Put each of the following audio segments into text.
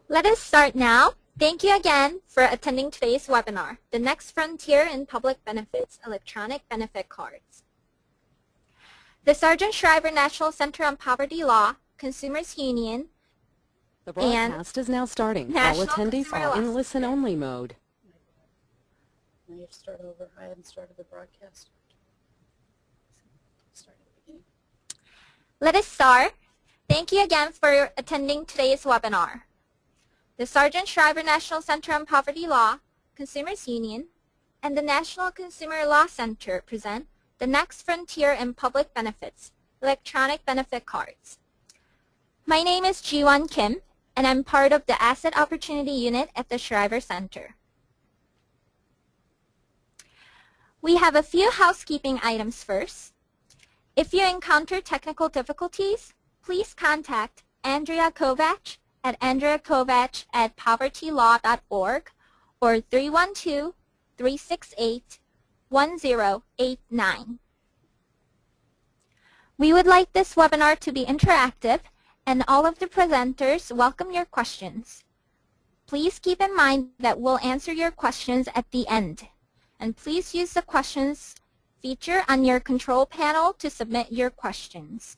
Let us start now. Thank you again for attending today's webinar, The Next Frontier in Public Benefits, Electronic Benefit Cards. The Sargent Shriver National Center on Poverty Law, Consumers Union, The broadcast is now starting. All attendees are in listen-only mode. Now you have to start over. I hadn't started the broadcast. Start at the beginning. Let us start. Thank you again for attending today's webinar. The Sargent Shriver National Center on Poverty Law, Consumers Union, and the National Consumer Law Center present The Next Frontier in Public Benefits, Electronic Benefit Cards. My name is Jiwon Kim, and I'm part of the Asset Opportunity Unit at the Shriver Center. We have a few housekeeping items first. If you encounter technical difficulties, please contact Andrea Kovac at andreakovac@povertylaw.org or 312-368-1089. We would like this webinar to be interactive, and all of the presenters welcome your questions. Please keep in mind that we'll answer your questions at the end, and please use the questions feature on your control panel to submit your questions.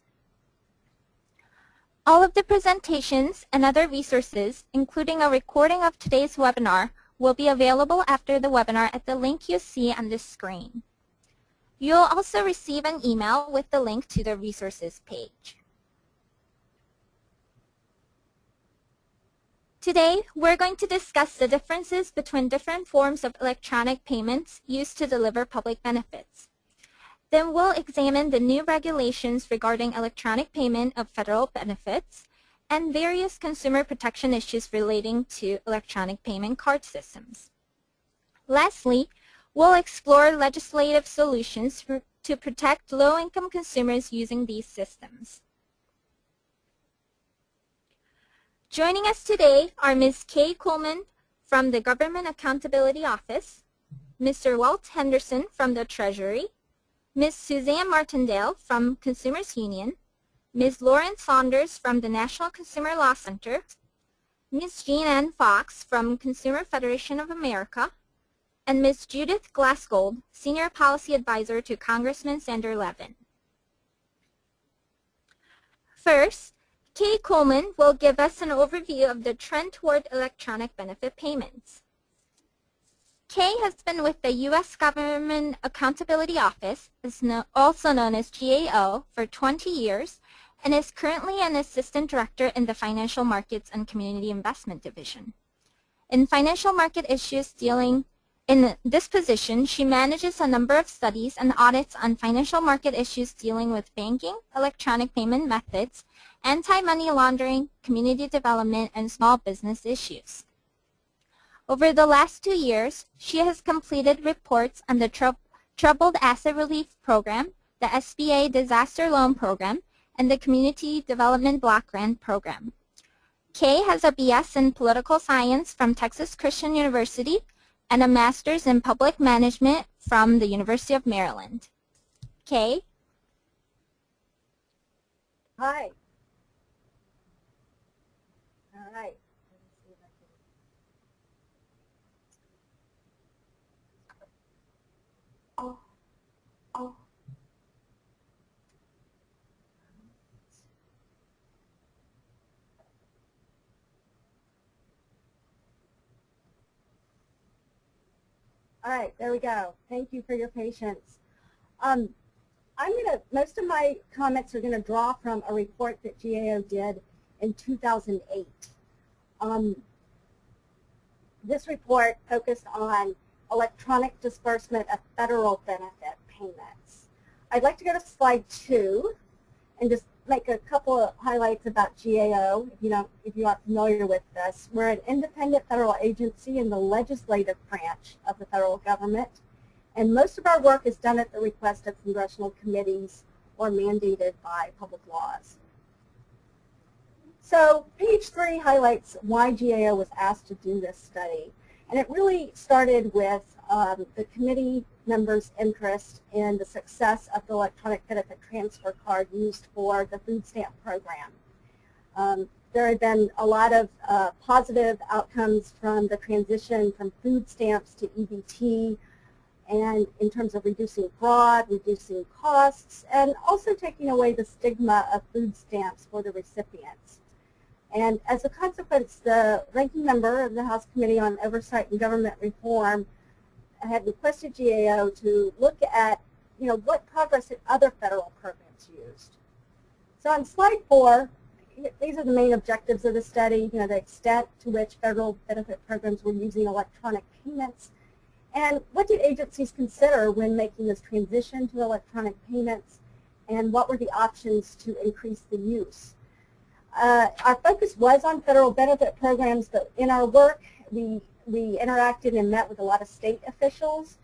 All of the presentations and other resources, including a recording of today's webinar, will be available after the webinar at the link you see on the screen. You'll also receive an email with the link to the resources page. Today, we're going to discuss the differences between different forms of electronic payments used to deliver public benefits. Then we'll examine the new regulations regarding electronic payment of federal benefits and various consumer protection issues relating to electronic payment card systems. Lastly, we'll explore legislative solutions to protect low-income consumers using these systems. Joining us today are Ms. Kay Coleman from the Government Accountability Office, Mr. Walt Henderson from the Treasury, Ms. Suzanne Martindale from Consumers Union, Ms. Lauren Saunders from the National Consumer Law Center, Ms. Jean Ann Fox from Consumer Federation of America, and Ms. Judith Glassgold, Senior Policy Advisor to Congressman Sander Levin. First, Kay Coleman will give us an overview of the trend toward electronic benefit payments. Kay has been with the U.S. Government Accountability Office, also known as GAO, for 20 years and is currently an Assistant Director in the Financial Markets and Community Investment Division. In financial market issues in this position, she manages a number of studies and audits on financial market issues dealing with banking, electronic payment methods, anti-money laundering, community development, and small business issues. Over the last 2 years, she has completed reports on the Troubled Asset Relief Program, the SBA Disaster Loan Program, and the Community Development Block Grant Program. Kay has a BS in Political Science from Texas Christian University and a Master's in Public Management from the University of Maryland. Kay? Hi. All right. Oh. All right, there we go. Thank you for your patience. Most of my comments are gonna draw from a report that GAO did in 2008. This report focused on electronic disbursement of federal benefit payments. I'd like to go to slide 2 and just make a couple of highlights about GAO, if you aren't familiar with this. We're an independent federal agency in the legislative branch of the federal government, and most of our work is done at the request of congressional committees or mandated by public laws. So page 3 highlights why GAO was asked to do this study. And it really started with the committee members' interest in the success of the electronic benefit transfer card used for the food stamp program. there have been a lot of positive outcomes from the transition from food stamps to EBT, and in terms of reducing fraud, reducing costs, and also taking away the stigma of food stamps for the recipients. And as a consequence, the ranking member of the House Committee on Oversight and Government Reform had requested GAO to look at, what progress in other federal programs used. So on slide 4, these are the main objectives of the study, the extent to which federal benefit programs were using electronic payments, and what did agencies consider when making this transition to electronic payments, and what were the options to increase the use. Our focus was on federal benefit programs, but in our work, we interacted and met with a lot of state officials.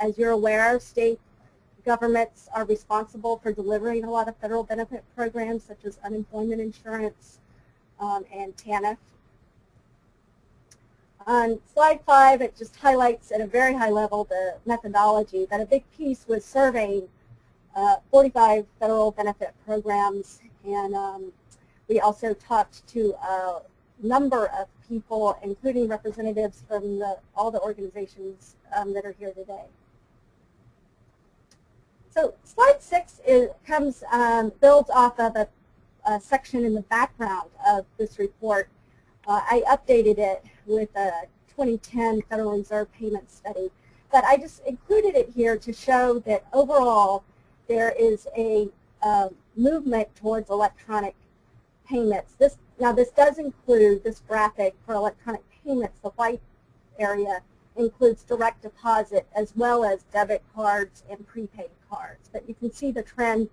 As you're aware, state governments are responsible for delivering a lot of federal benefit programs, such as unemployment insurance and TANF. On slide 5, it just highlights at a very high level the methodology, but a big piece was surveying 45 federal benefit programs, and we also talked to a number of people, including representatives from all the organizations that are here today. So slide 6 builds off of a section in the background of this report. I updated it with a 2010 Federal Reserve payment study, but I just included it here to show that overall there is a movement towards electronic payments. This does include this graphic for electronic payments. The white area includes direct deposit as well as debit cards and prepaid cards. But you can see the trend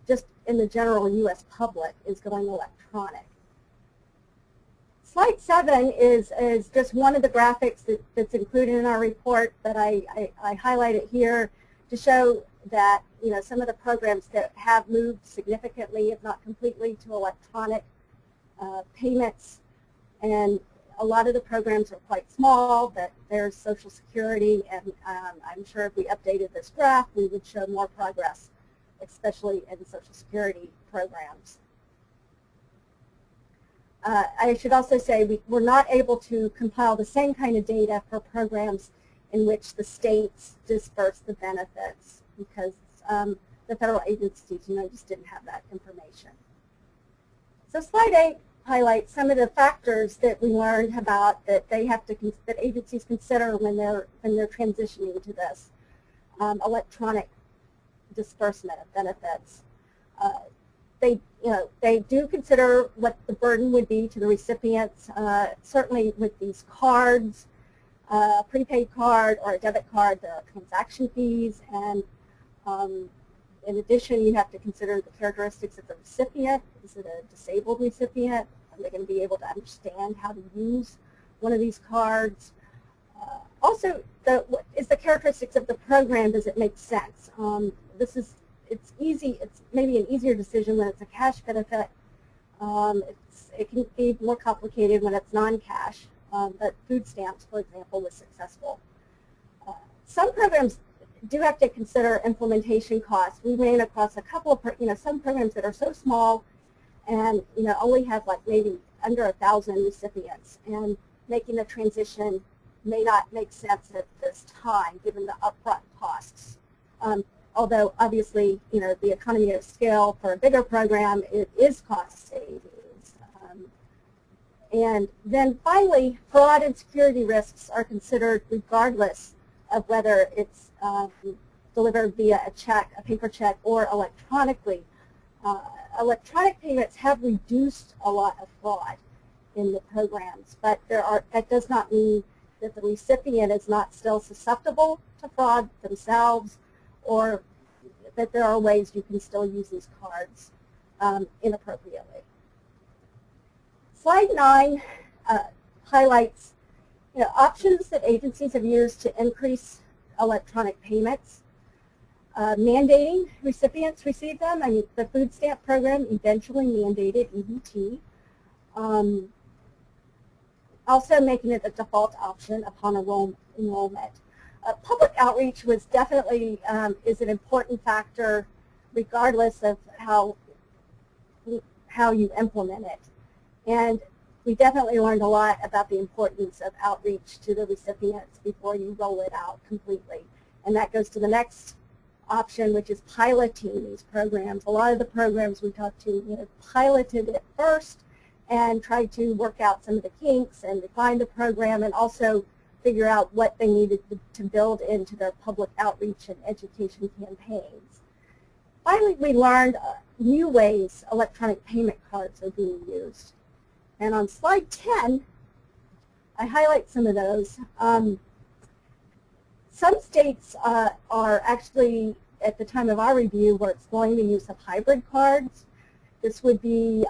just in the general U.S. public is going electronic. Slide 7 is just one of the graphics that's included in our report, but I highlight it here to show that some of the programs that have moved significantly, if not completely, to electronic payments, and a lot of the programs are quite small, but there's Social Security, and I'm sure if we updated this graph, we would show more progress, especially in Social Security programs. I should also say we're not able to compile the same kind of data for programs in which the states disperse the benefits because the federal agencies, just didn't have that information. So slide 8 highlights some of the factors that we learned about that that agencies consider when they're transitioning to this electronic disbursement of benefits. They do consider what the burden would be to the recipients, certainly with these cards, a prepaid card or a debit card, there are transaction fees, and in addition, you have to consider the characteristics of the recipient. Is it a disabled recipient? Are they going to be able to understand how to use one of these cards? Also, what is the characteristics of the program? Does it make sense? It's easy. It's maybe an easier decision when it's a cash benefit. It can be more complicated when it's non-cash. But food stamps, for example, was successful. Some programs do have to consider implementation costs. We ran across a couple of, some programs that are so small and, only have like maybe under 1,000 recipients, and making the transition may not make sense at this time given the upfront costs. Although obviously, the economy of scale for a bigger program, it is cost savings. And then finally, fraud and security risks are considered regardless of whether it's delivered via a check, a paper check, or electronically. Electronic payments have reduced a lot of fraud in the programs, but that does not mean that the recipient is not still susceptible to fraud themselves, or that there are ways you can still use these cards inappropriately. Slide 9 highlights options that agencies have used to increase electronic payments. Mandating recipients receive them. I mean, the food stamp program eventually mandated EBT. Also making it the default option upon enrollment. Public outreach was definitely is an important factor regardless of how you implement it. And we definitely learned a lot about the importance of outreach to the recipients before you roll it out completely. And that goes to the next option, which is piloting these programs. A lot of the programs we talked to piloted it first and tried to work out some of the kinks and refine the program and also figure out what they needed to build into their public outreach and education campaigns. Finally, we learned new ways electronic payment cards are being used. And on slide 10, I highlight some of those. Some states are actually, at the time of our review, were exploring the use of hybrid cards. This would be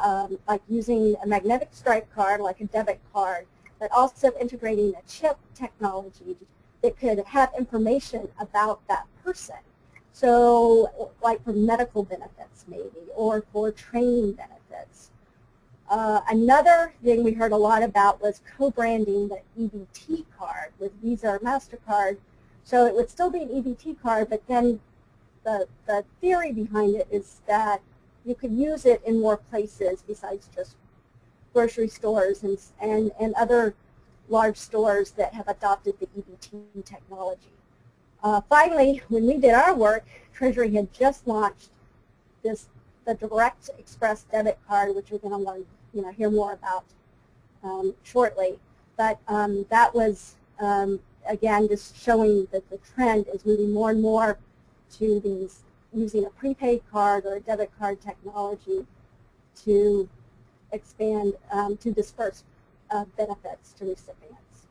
like using a magnetic stripe card, like a debit card, but also integrating a chip technology that could have information about that person. So like for medical benefits maybe, or for training benefits. Another thing we heard a lot about was co-branding the EBT card with Visa or MasterCard. So it would still be an EBT card, but then the theory behind it is that you could use it in more places besides just grocery stores and other large stores that have adopted the EBT technology. Finally, when we did our work, Treasury had just launched the Direct Express debit card, which we're going to learn, hear more about shortly. But that was, again, just showing that the trend is moving more and more to these using a prepaid card or a debit card technology to expand, to disperse benefits to recipients.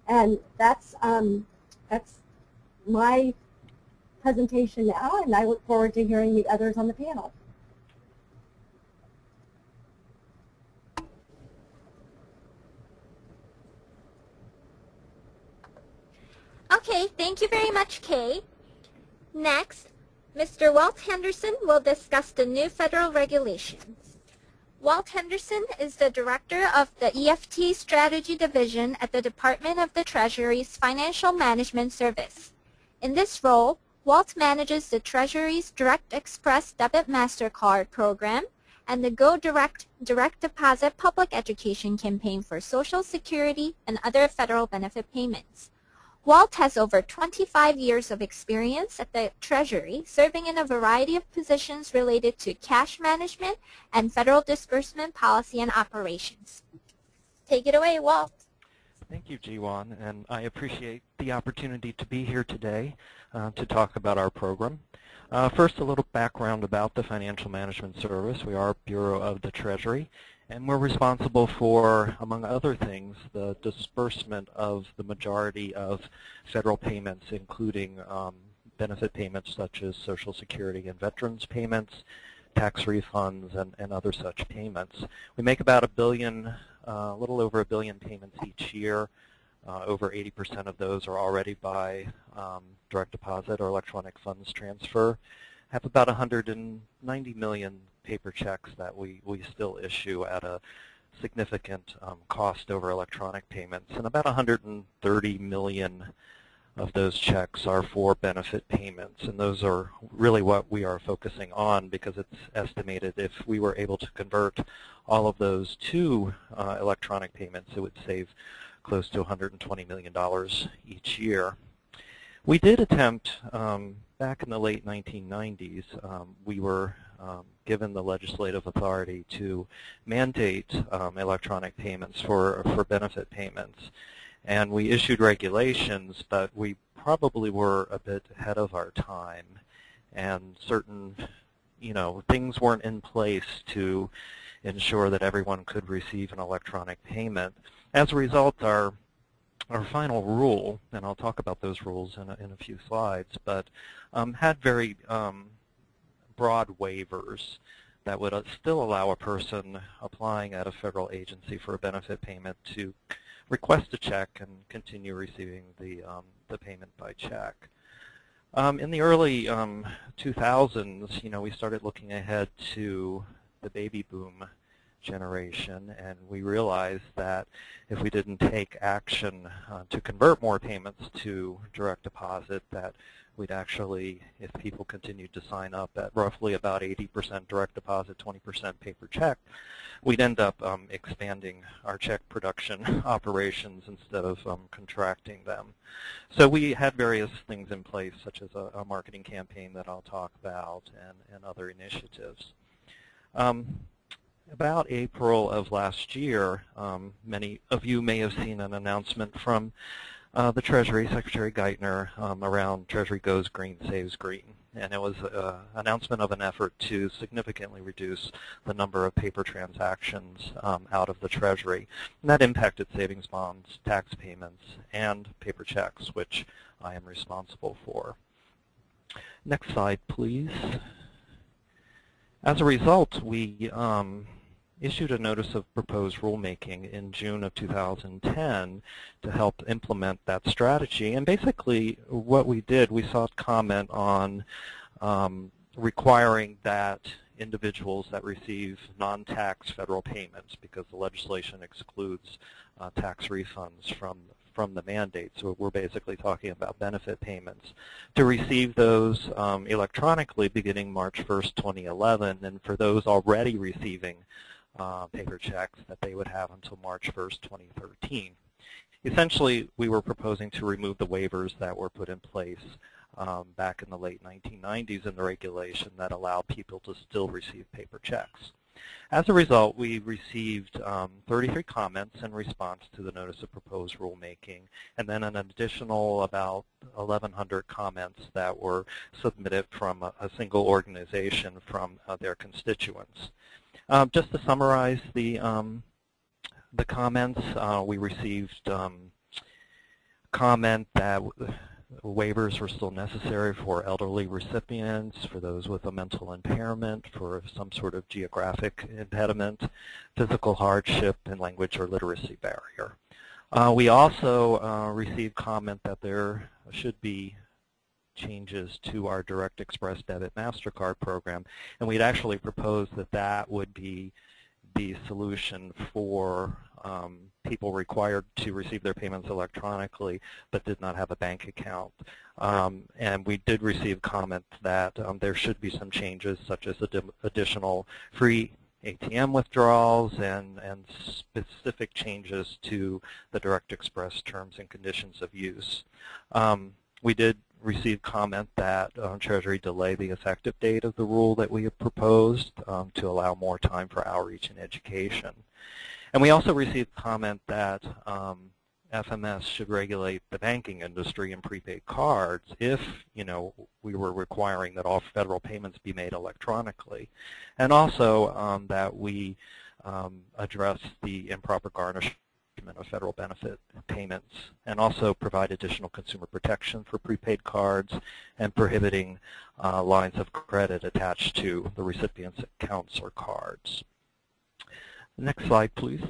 And that's my presentation now, and I look forward to hearing the others on the panel. Okay, thank you very much, Kay. Next, Mr. Walt Henderson will discuss the new federal regulations. Walt Henderson is the Director of the EFT Strategy Division at the Department of the Treasury's Financial Management Service. In this role, Walt manages the Treasury's Direct Express Debit MasterCard program and the Go Direct Deposit Public Education campaign for Social Security and other federal benefit payments. Walt has over 25 years of experience at the Treasury, serving in a variety of positions related to cash management and federal disbursement policy and operations. Take it away, Walt. Thank you, Jiwon, and I appreciate the opportunity to be here today to talk about our program. First, a little background about the Financial Management Service. We are a Bureau of the Treasury, and we're responsible for, among other things, the disbursement of the majority of federal payments, including benefit payments such as Social Security and veterans payments, tax refunds, and other such payments. We make about a little over a billion payments each year. Over 80% of those are already by direct deposit or electronic funds transfer. Have about 190 million paper checks that we still issue at a significant cost over electronic payments, and about 130 million of those checks are for benefit payments, and those are really what we are focusing on because it's estimated if we were able to convert all of those to electronic payments, it would save close to $120 million each year. We did attempt, back in the late 1990s, we were given the legislative authority to mandate electronic payments for benefit payments. And we issued regulations, but we probably were a bit ahead of our time. And certain, things weren't in place to ensure that everyone could receive an electronic payment. As a result, our final rule, and I'll talk about those rules in a few slides, but had very broad waivers that would still allow a person applying at a federal agency for a benefit payment to request a check and continue receiving the payment by check. In the early 2000s, we started looking ahead to the baby boom generation, and we realized that if we didn't take action to convert more payments to direct deposit, that we'd actually, if people continued to sign up at roughly about 80% direct deposit, 20% paper check, we'd end up expanding our check production operations instead of contracting them. So we had various things in place, such as a marketing campaign that I'll talk about and other initiatives. About April of last year, many of you may have seen an announcement from the Treasury, Secretary Geithner, around Treasury Goes Green, Saves Green. And it was an announcement of an effort to significantly reduce the number of paper transactions out of the Treasury. And that impacted savings bonds, tax payments, and paper checks, which I am responsible for. Next slide, please. As a result, we issued a notice of proposed rulemaking in June of 2010 to help implement that strategy. And basically what we did, we sought comment on requiring that individuals that receive non-tax federal payments, because the legislation excludes tax refunds from the mandate. So we're basically talking about benefit payments, to receive those electronically beginning March 1st, 2011, and for those already receiving paper checks, that they would have until March 1st, 2013. Essentially, we were proposing to remove the waivers that were put in place back in the late 1990s in the regulation that allowed people to still receive paper checks. As a result, we received 33 comments in response to the notice of proposed rulemaking, and then an additional about 1,100 comments that were submitted from a single organization from their constituents. Just to summarize the comments, we received comment that waivers were still necessary for elderly recipients, for those with a mental impairment, for some sort of geographic impediment, physical hardship, and language or literacy barrier. We also received comment that there should be changes to our Direct Express Debit MasterCard program, and we'd actually proposed that that would be the solution for people required to receive their payments electronically but did not have a bank account. And we did receive comment that there should be some changes, such as additional free ATM withdrawals and specific changes to the Direct Express terms and conditions of use. We did receive comment that Treasury delay the effective date of the rule that we have proposed to allow more time for outreach and education. And we also received comment that FMS should regulate the banking industry and prepaid cards if, we were requiring that all federal payments be made electronically, and also that we address the improper garnishment of federal benefit payments, and also provide additional consumer protection for prepaid cards, and prohibiting lines of credit attached to the recipient's accounts or cards. Next slide, please.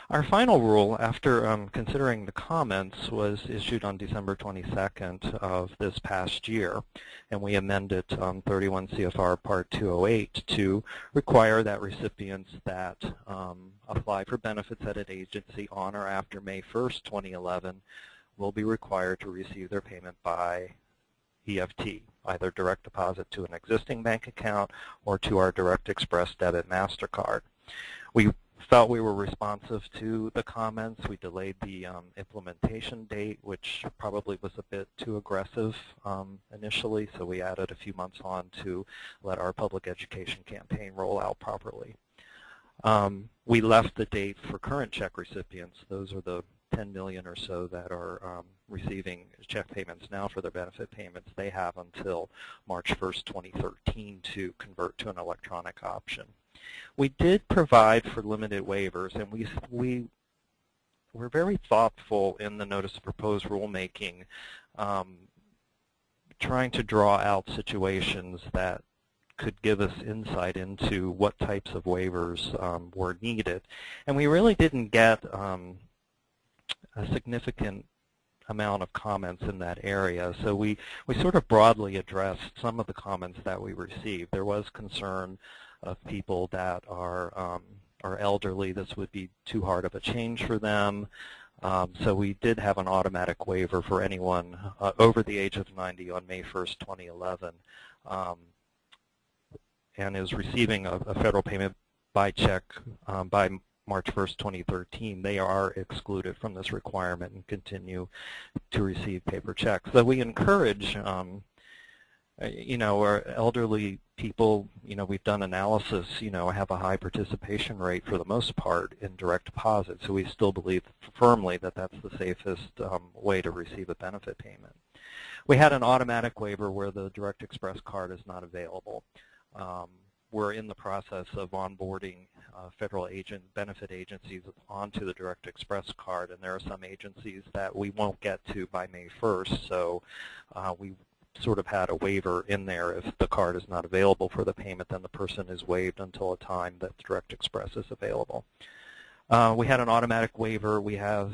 Our final rule, after considering the comments, was issued on December 22nd of this past year, and we amended 31 CFR Part 208 to require that recipients that apply for benefits at an agency on or after May 1st, 2011 will be required to receive their payment by EFT, either direct deposit to an existing bank account or to our Direct Express Debit MasterCard. We felt we were responsive to the comments. We delayed the implementation date, which probably was a bit too aggressive initially, so we added a few months on to let our public education campaign roll out properly. We left the date for current check recipients. Those are the 10 million or so that are receiving check payments now for their benefit payments. They have until March 1st, 2013 to convert to an electronic option. We did provide for limited waivers, and we were very thoughtful in the notice of proposed rulemaking, trying to draw out situations that could give us insight into what types of waivers were needed. And we really didn't get a significant amount of comments in that area. So we sort of broadly addressed some of the comments that we received. There was concern of people that are elderly. This would be too hard of a change for them. So we did have an automatic waiver for anyone over the age of 90 on May 1st, 2011, and is receiving a federal payment by check by March 1st, 2013. They are excluded from this requirement and continue to receive paper checks. So we encourage our elderly people, we've done analysis, have a high participation rate for the most part in direct deposit. So we still believe firmly that that's the safest way to receive a benefit payment. We had an automatic waiver where the Direct Express card is not available. We're in the process of onboarding federal benefit agencies onto the Direct Express card, and there are some agencies that we won't get to by May 1st, so we sort of had a waiver in there. If the card is not available for the payment, then the person is waived until a time that Direct Express is available. We had an automatic waiver. We have,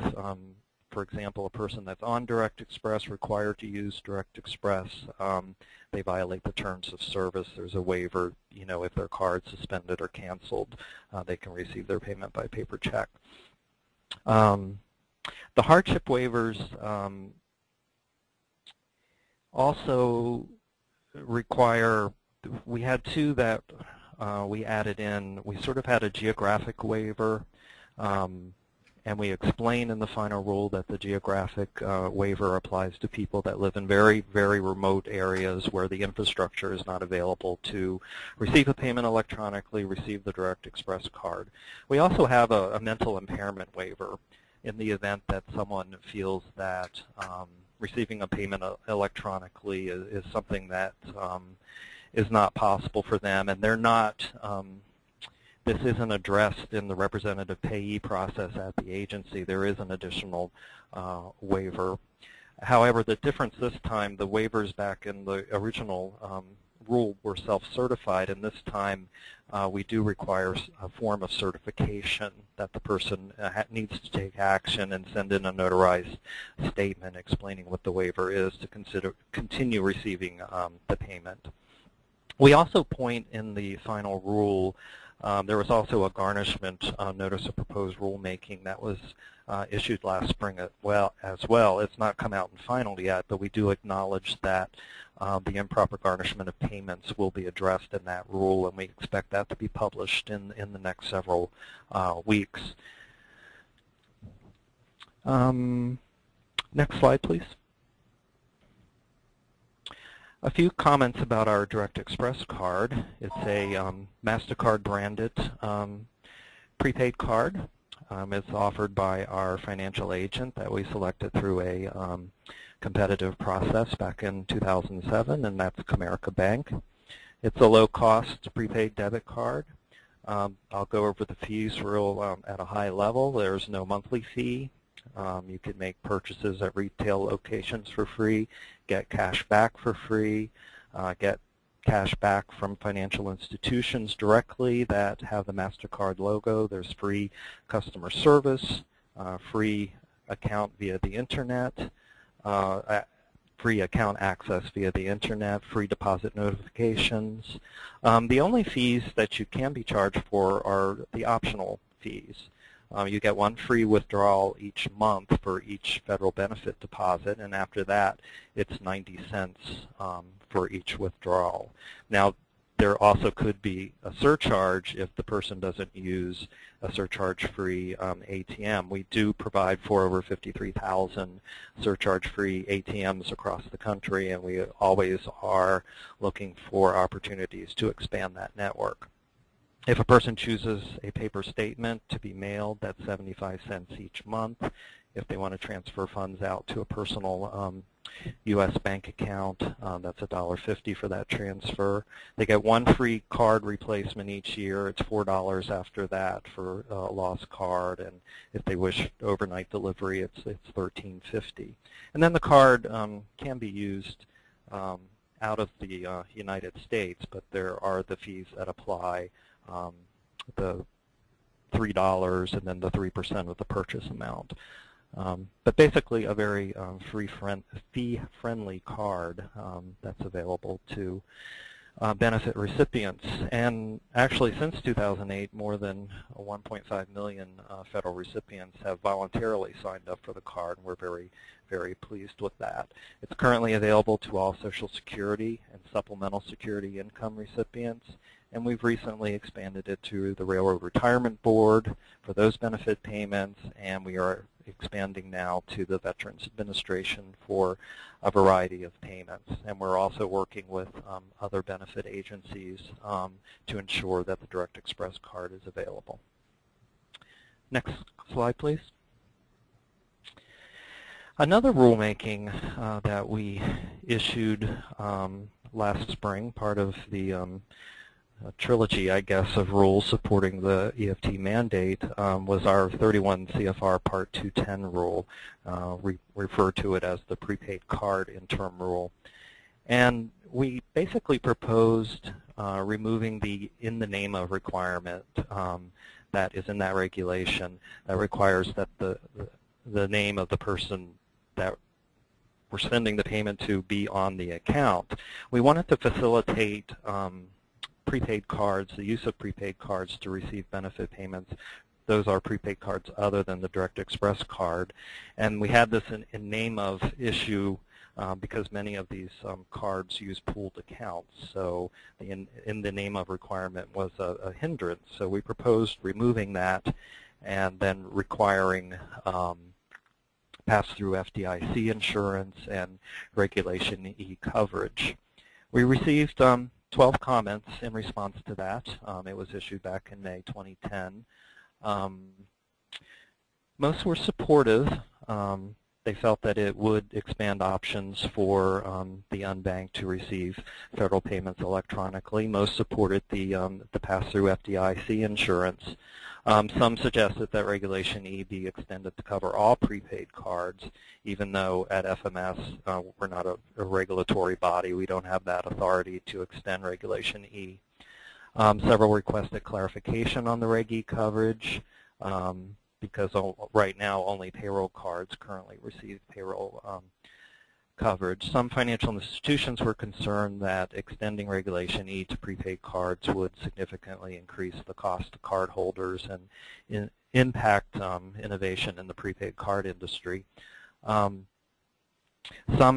for example, a person that's on Direct Express required to use Direct Express. They violate the terms of service. There's a waiver, if their card's suspended or canceled, they can receive their payment by paper check. The hardship waivers also require, we had two that we added in. We sort of had a geographic waiver, and we explain in the final rule that the geographic waiver applies to people that live in very, very remote areas where the infrastructure is not available to receive a payment electronically, receive the Direct Express card. We also have a mental impairment waiver in the event that someone feels that receiving a payment electronically is something that is not possible for them, and they're not, this isn't addressed in the representative payee process at the agency. There is an additional waiver. However, the difference this time, the waivers back in the original rule were self-certified, and this time we do require a form of certification that the person needs to take action and send in a notarized statement explaining what the waiver is to continue receiving the payment. We also point in the final rule, there was also a garnishment notice of proposed rulemaking that was issued last spring as well. It's not come out in final yet, but we do acknowledge that the improper garnishment of payments will be addressed in that rule, and we expect that to be published in the next several weeks. Next slide, please. A few comments about our Direct Express card. It's a MasterCard branded prepaid card. It's offered by our financial agent that we selected through a competitive process back in 2007, and that's Comerica Bank. It's a low-cost prepaid debit card. I'll go over the fees at a high level. There's no monthly fee. You can make purchases at retail locations for free, get cash back for free, get cash back from financial institutions directly that have the MasterCard logo. There's free customer service, free account via the Internet, free account access via the Internet, free deposit notifications. The only fees that you can be charged for are the optional fees. You get one free withdrawal each month for each federal benefit deposit, and after that it's 90 cents for each withdrawal. Now, there also could be a surcharge if the person doesn't use a surcharge-free ATM. We do provide for over 53,000 surcharge-free ATMs across the country, and we always are looking for opportunities to expand that network. If a person chooses a paper statement to be mailed, that's 75 cents each month. If they want to transfer funds out to a personal U.S. bank account, that's $1.50 for that transfer. They get one free card replacement each year. It's $4 after that for a lost card, and if they wish overnight delivery, it's $13.50. And then the card can be used out of the United States, but there are the fees that apply. The $3 and then the 3% of the purchase amount. But basically a very fee-friendly card that's available to benefit recipients. And actually, since 2008, more than 1.5 million federal recipients have voluntarily signed up for the card, and we're very, very pleased with that. It's currently available to all Social Security and Supplemental Security income recipients, and we've recently expanded it to the Railroad Retirement Board for those benefit payments, and we are expanding now to the Veterans Administration for a variety of payments. And we're also working with other benefit agencies to ensure that the Direct Express card is available. Next slide, please. Another rulemaking that we issued last spring, part of the trilogy, I guess, of rules supporting the EFT mandate was our 31 CFR Part 210 rule. We refer to it as the prepaid card interim rule. And we basically proposed removing the in the name of requirement that is in that regulation that requires that the name of the person that we're sending the payment to be on the account. We wanted to facilitate prepaid cards, the use of prepaid cards to receive benefit payments. Those are prepaid cards other than the Direct Express card. And we had this in name of issue because many of these cards use pooled accounts. So the in the name of requirement was a hindrance. So we proposed removing that and then requiring pass-through FDIC insurance and Regulation E coverage. We received 12 comments in response to that. It was issued back in May 2010. Most were supportive. They felt that it would expand options for the unbanked to receive federal payments electronically. Most supported the pass-through FDIC insurance. Some suggested that Regulation E be extended to cover all prepaid cards, even though at FMS we're not a regulatory body. We don't have that authority to extend Regulation E. Several requested clarification on the Reg E coverage because right now only payroll cards currently receive payroll coverage. Some financial institutions were concerned that extending Regulation E to prepaid cards would significantly increase the cost to cardholders and impact innovation in the prepaid card industry. Some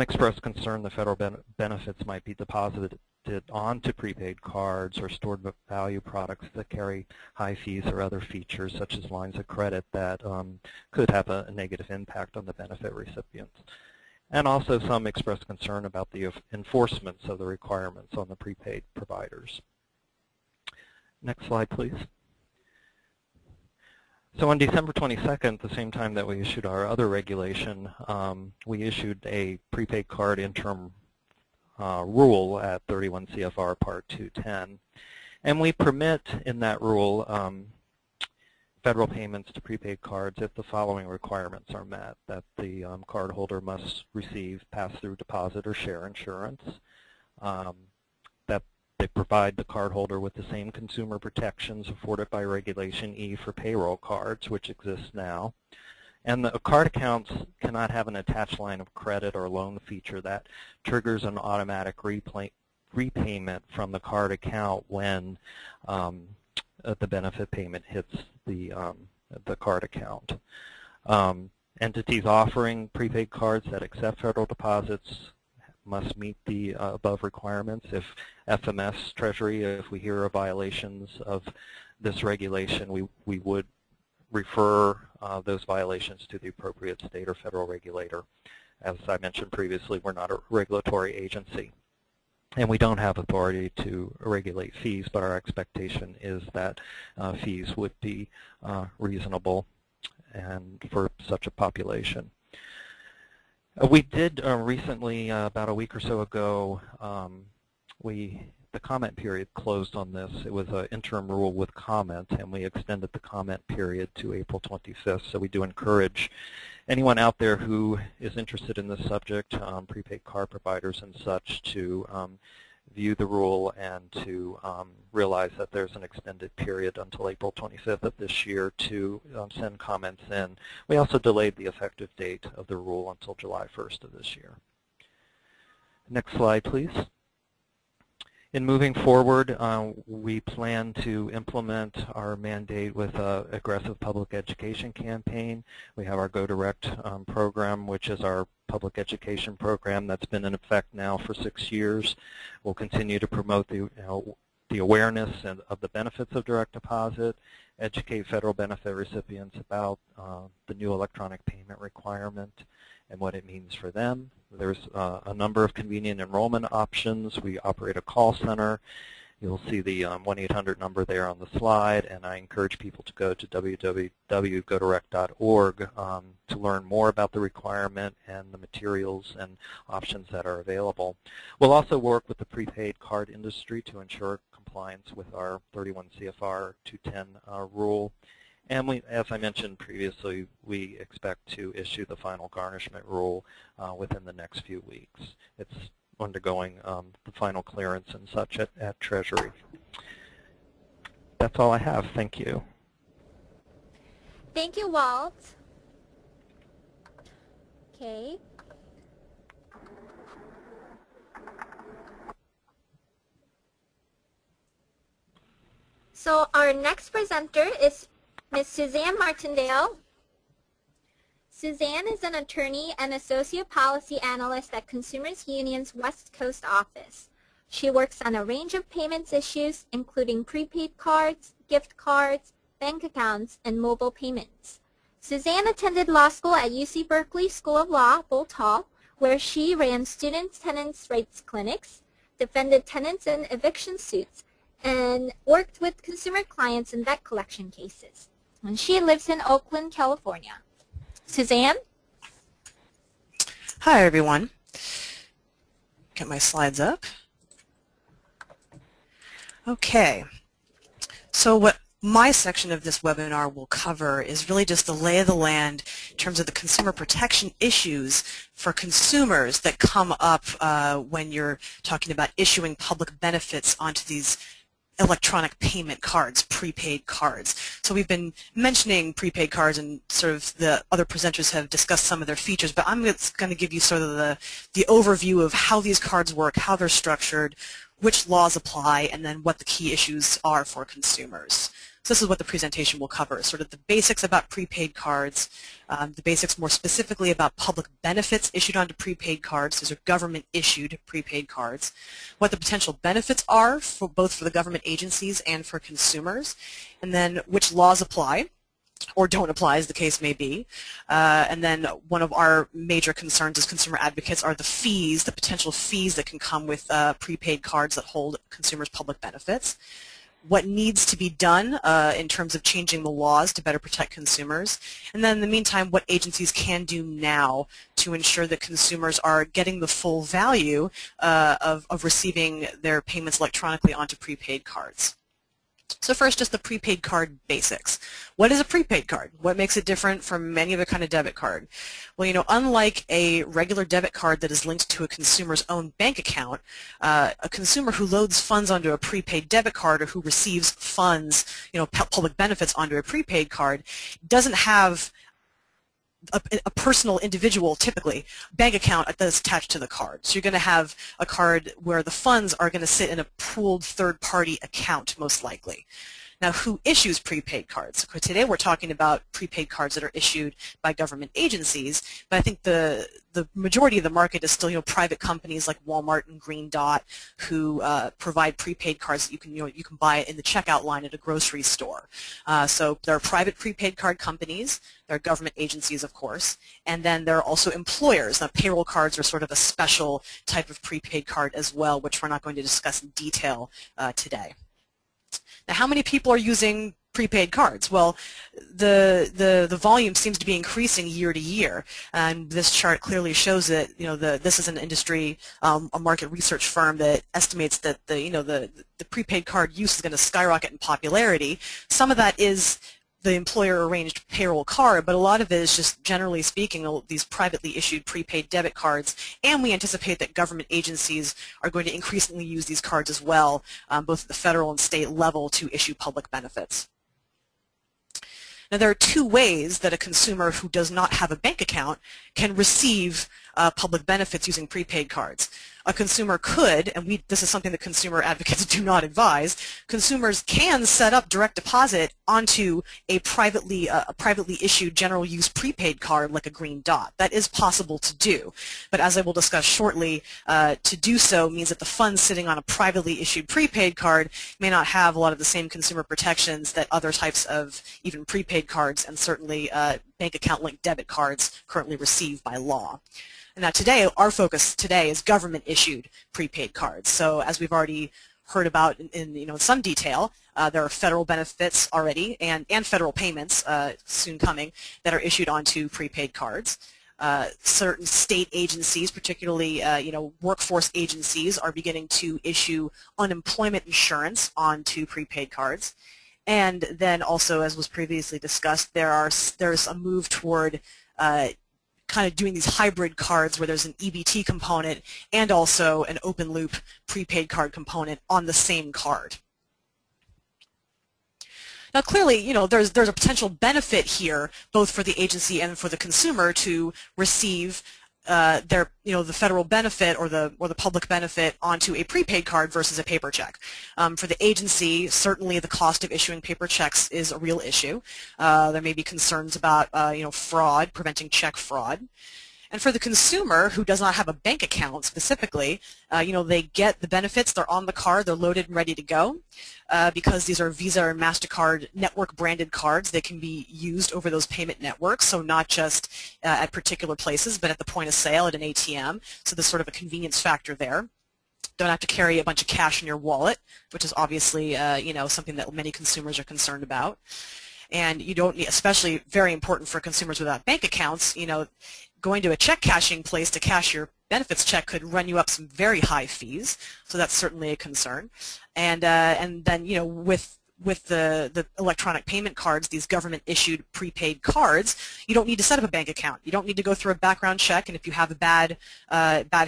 expressed concern the federal benefits might be deposited onto prepaid cards or stored value products that carry high fees or other features such as lines of credit that could have a negative impact on the benefit recipients. And also some expressed concern about the enforcement of the requirements on the prepaid providers. Next slide, please. So on December 22nd, the same time that we issued our other regulation, we issued a prepaid card interim rule at 31 CFR Part 210. And we permit in that rule federal payments to prepaid cards if the following requirements are met: that the cardholder must receive pass-through deposit or share insurance, that they provide the cardholder with the same consumer protections afforded by Regulation E for payroll cards, which exists now, and the card accounts cannot have an attached line of credit or loan feature that triggers an automatic repayment from the card account when the benefit payment hits the card account. Entities offering prepaid cards that accept federal deposits must meet the above requirements. If FMS, Treasury, if we hear of violations of this regulation, we would refer those violations to the appropriate state or federal regulator. As I mentioned previously, we're not a regulatory agency. And we don't have authority to regulate fees, but our expectation is that fees would be reasonable and for such a population. We did recently, about a week or so ago, the comment period closed on this. It was an interim rule with comment, and we extended the comment period to April 25th. So we do encourage anyone out there who is interested in this subject, prepaid card providers and such, to view the rule and to realize that there's an extended period until April 25th of this year to send comments in. We also delayed the effective date of the rule until July 1st of this year. Next slide, please. In moving forward, we plan to implement our mandate with an aggressive public education campaign. We have our Go Direct program, which is our public education program that's been in effect now for 6 years. We'll continue to promote the awareness of the benefits of direct deposit, educate federal benefit recipients about the new electronic payment requirement and what it means for them. There's a number of convenient enrollment options. We operate a call center. You'll see the 1-800 number there on the slide, and I encourage people to go to www.godirect.org to learn more about the requirement and the materials and options that are available. We'll also work with the prepaid card industry to ensure compliance with our 31 CFR 210 rule. And we, as I mentioned previously, we expect to issue the final garnishment rule within the next few weeks. It's undergoing the final clearance and such at Treasury. That's all I have. Thank you. Thank you, Walt. Okay. So our next presenter is Ms. Suzanne Martindale. Suzanne is an attorney and associate policy analyst at Consumers Union's West Coast office. She works on a range of payments issues, including prepaid cards, gift cards, bank accounts, and mobile payments. Suzanne attended law school at UC Berkeley School of Law, Bolt Hall, where she ran student-tenants rights clinics, defended tenants in eviction suits, and worked with consumer clients in debt collection cases. And she lives in Oakland, California. Suzanne? Hi, everyone. Get my slides up. Okay. So what my section of this webinar will cover is really just the lay of the land in terms of the consumer protection issues for consumers that come up when you're talking about issuing public benefits onto these electronic payment cards, prepaid cards. So we've been mentioning prepaid cards, and sort of the other presenters have discussed some of their features, but I'm just going to give you sort of the overview of how these cards work, how they're structured, which laws apply, and then what the key issues are for consumers. So this is what the presentation will cover, sort of the basics about prepaid cards, the basics more specifically about public benefits issued onto prepaid cards. These are government-issued prepaid cards. What the potential benefits are for both for the government agencies and for consumers, and then which laws apply or don't apply, as the case may be. And then one of our major concerns as consumer advocates are the fees, the potential fees that can come with prepaid cards that hold consumers' public benefits. What needs to be done in terms of changing the laws to better protect consumers, and then in the meantime what agencies can do now to ensure that consumers are getting the full value of receiving their payments electronically onto prepaid cards. So first, just the prepaid card basics. What is a prepaid card? What makes it different from any other kind of debit card? Well, you know, unlike a regular debit card that is linked to a consumer's own bank account, a consumer who loads funds onto a prepaid debit card or who receives funds, you know, public benefits onto a prepaid card doesn't have a personal, individual, typically, bank account that's attached to the card. So you're going to have a card where the funds are going to sit in a pooled third-party account, most likely. Now, who issues prepaid cards? Today we're talking about prepaid cards that are issued by government agencies, but I think the majority of the market is still, you know, private companies like Walmart and Green Dot who provide prepaid cards that you can buy in the checkout line at a grocery store. So there are private prepaid card companies, there are government agencies, of course, and then there are also employers. Now, payroll cards are sort of a special type of prepaid card as well, which we're not going to discuss in detail today. Now, how many people are using prepaid cards? Well, the volume seems to be increasing year to year, and this chart clearly shows that, you know, this is an industry, a market research firm that estimates that the prepaid card use is going to skyrocket in popularity. Some of that is the employer-arranged payroll card, but a lot of it is just, generally speaking, these privately issued prepaid debit cards, and we anticipate that government agencies are going to increasingly use these cards as well, both at the federal and state level, to issue public benefits. Now, there are two ways that a consumer who does not have a bank account can receive public benefits using prepaid cards. a consumer could, and this is something that consumer advocates do not advise, consumers can set up direct deposit onto a privately issued general use prepaid card like a green dot. That is possible to do, but as I will discuss shortly, to do so means that the funds sitting on a privately issued prepaid card may not have a lot of the same consumer protections that other types of even prepaid cards and certainly bank account linked debit cards currently receive by law. And now today, our focus today is government-issued prepaid cards. So as we've already heard about in some detail, there are federal benefits already and federal payments soon coming that are issued onto prepaid cards. Certain state agencies, particularly workforce agencies, are beginning to issue unemployment insurance onto prepaid cards. And then also, as was previously discussed, there's a move toward kind of doing these hybrid cards where there's an EBT component and also an open loop prepaid card component on the same card. Now clearly, there's a potential benefit here both for the agency and for the consumer to receive the federal benefit or the public benefit onto a prepaid card versus a paper check. For the agency, certainly the cost of issuing paper checks is a real issue. There may be concerns about fraud, preventing check fraud. And for the consumer who does not have a bank account specifically, they get the benefits, they're on the card, they're loaded and ready to go. Because these are Visa or MasterCard network branded cards, they can be used over those payment networks, so not just at particular places, but at the point of sale at an ATM. So there's sort of a convenience factor there. Don't have to carry a bunch of cash in your wallet, which is obviously something that many consumers are concerned about. And you don't need, especially very important for consumers without bank accounts, going to a check cashing place to cash your benefits check could run you up some very high fees, so that's certainly a concern. And then with the electronic payment cards, these government-issued prepaid cards, you don't need to set up a bank account. You don't need to go through a background check, and if you have a bad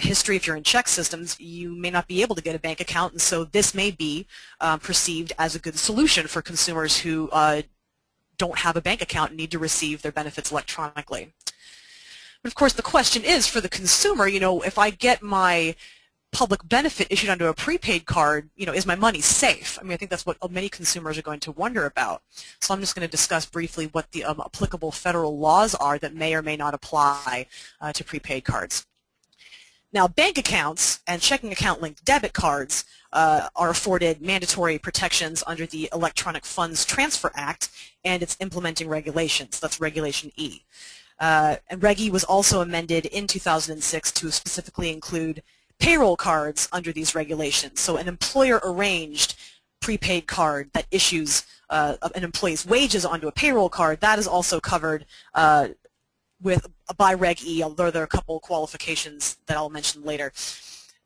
history, if you're in check systems, you may not be able to get a bank account, and so this may be perceived as a good solution for consumers who don't have a bank account and need to receive their benefits electronically. But of course, the question is for the consumer, if I get my public benefit issued onto a prepaid card, is my money safe? I think that's what many consumers are going to wonder about. So I'm just going to discuss briefly what the applicable federal laws are that may or may not apply to prepaid cards. Now, bank accounts and checking account linked debit cards are afforded mandatory protections under the Electronic Funds Transfer Act and its implementing regulations. That's Regulation E. And Reg E was also amended in 2006 to specifically include payroll cards under these regulations. So an employer-arranged prepaid card that issues an employee's wages onto a payroll card, that is also covered by Reg E, although there are a couple qualifications that I'll mention later.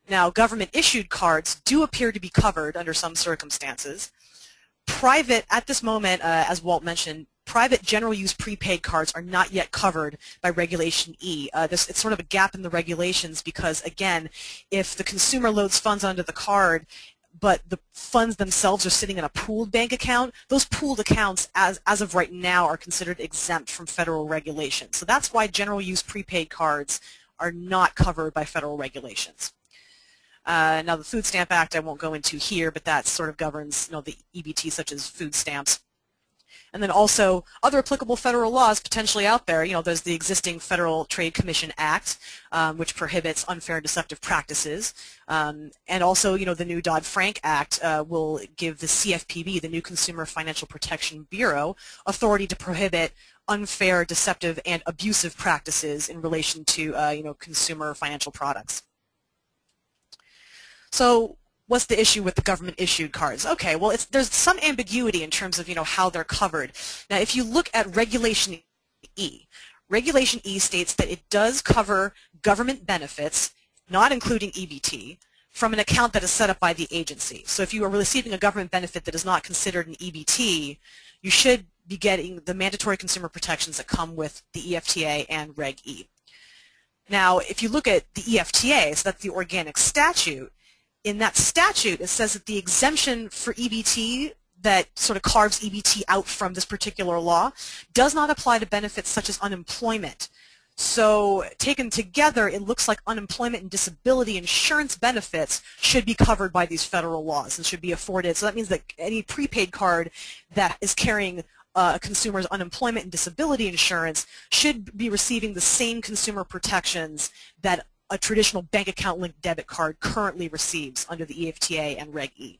Now, government-issued cards do appear to be covered under some circumstances. Private, at this moment, as Walt mentioned, private general use prepaid cards are not yet covered by Regulation E. It's sort of a gap in the regulations because, again, if the consumer loads funds onto the card but the funds themselves are sitting in a pooled bank account, those pooled accounts, as of right now, are considered exempt from federal regulation. So that's why general use prepaid cards are not covered by federal regulations. Now, the Food Stamp Act I won't go into here, but that sort of governs the EBTs such as food stamps. And then also other applicable federal laws potentially out there. There's the existing Federal Trade Commission Act, which prohibits unfair and deceptive practices. And also, the new Dodd-Frank Act will give the CFPB, the new Consumer Financial Protection Bureau, authority to prohibit unfair, deceptive, and abusive practices in relation to, consumer financial products. So, what's the issue with the government-issued cards? Okay, well, there's some ambiguity in terms of, how they're covered. Now, if you look at Regulation E, Regulation E states that it does cover government benefits, not including EBT, from an account that is set up by the agency. So if you are receiving a government benefit that is not considered an EBT, you should be getting the mandatory consumer protections that come with the EFTA and Reg E. Now, if you look at the EFTA, so that's the organic statute, in that statute, it says that the exemption for EBT that sort of carves EBT out from this particular law does not apply to benefits such as unemployment. So taken together, it looks like unemployment and disability insurance benefits should be covered by these federal laws and should be afforded. So that means that any prepaid card that is carrying a consumer's unemployment and disability insurance should be receiving the same consumer protections that a traditional bank account linked debit card currently receives under the EFTA and Reg E.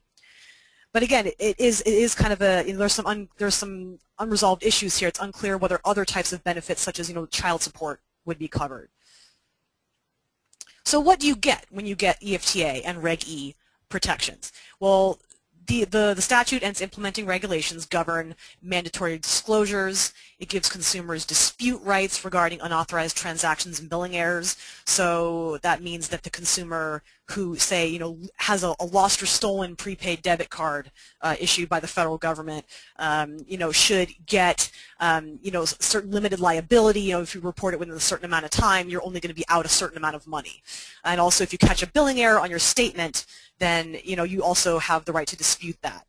But again, it is kind of a, there's some unresolved issues here. It's unclear whether other types of benefits such as child support would be covered. So what do you get when you get EFTA and Reg E protections? Well, the statute and its implementing regulations govern mandatory disclosures. It gives consumers dispute rights regarding unauthorized transactions and billing errors. So that means that the consumer who, say, has a lost or stolen prepaid debit card issued by the federal government, should get, certain limited liability. If you report it within a certain amount of time, you're only going to be out a certain amount of money. And also, if you catch a billing error on your statement, then you also have the right to dispute that.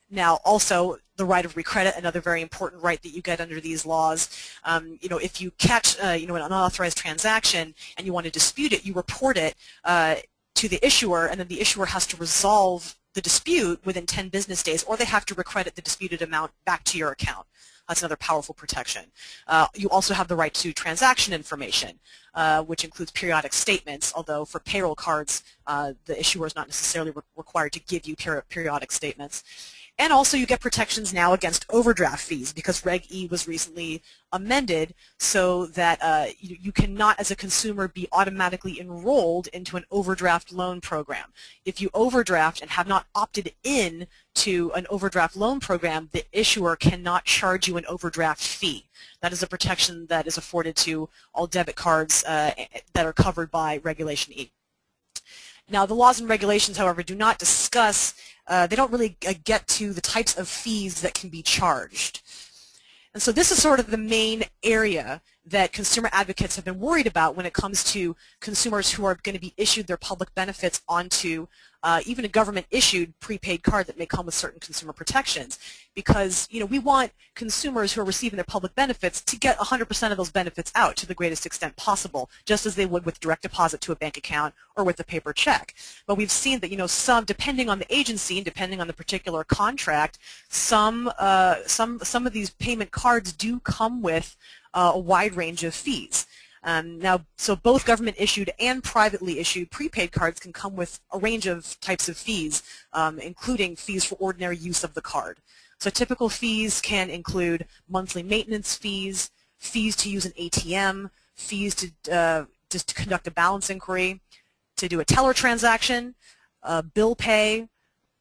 Now, also, the right of recredit, another very important right that you get under these laws. If you catch an unauthorized transaction and you want to dispute it, you report it to the issuer, and then the issuer has to resolve the dispute within 10 business days, or they have to recredit the disputed amount back to your account. That's another powerful protection. You also have the right to transaction information, which includes periodic statements, although for payroll cards, the issuer is not necessarily required to give you periodic statements. And also you get protections now against overdraft fees because Reg E was recently amended so that you cannot, as a consumer, be automatically enrolled into an overdraft loan program. If you overdraft and have not opted in to an overdraft loan program, the issuer cannot charge you an overdraft fee. That is a protection that is afforded to all debit cards that are covered by Regulation E. Now, the laws and regulations, however, do not discuss, they don't really get to the types of fees that can be charged. And so this is sort of the main area that consumer advocates have been worried about when it comes to consumers who are going to be issued their public benefits onto even a government-issued prepaid card that may come with certain consumer protections. Because, we want consumers who are receiving their public benefits to get 100% of those benefits out to the greatest extent possible, just as they would with direct deposit to a bank account or with a paper check. But we've seen that, some, depending on the agency and depending on the particular contract, some of these payment cards do come with a wide range of fees. Now, so both government-issued and privately issued prepaid cards can come with a range of types of fees, including fees for ordinary use of the card. So typical fees can include monthly maintenance fees, fees to use an ATM, fees to just to conduct a balance inquiry, to do a teller transaction, bill pay,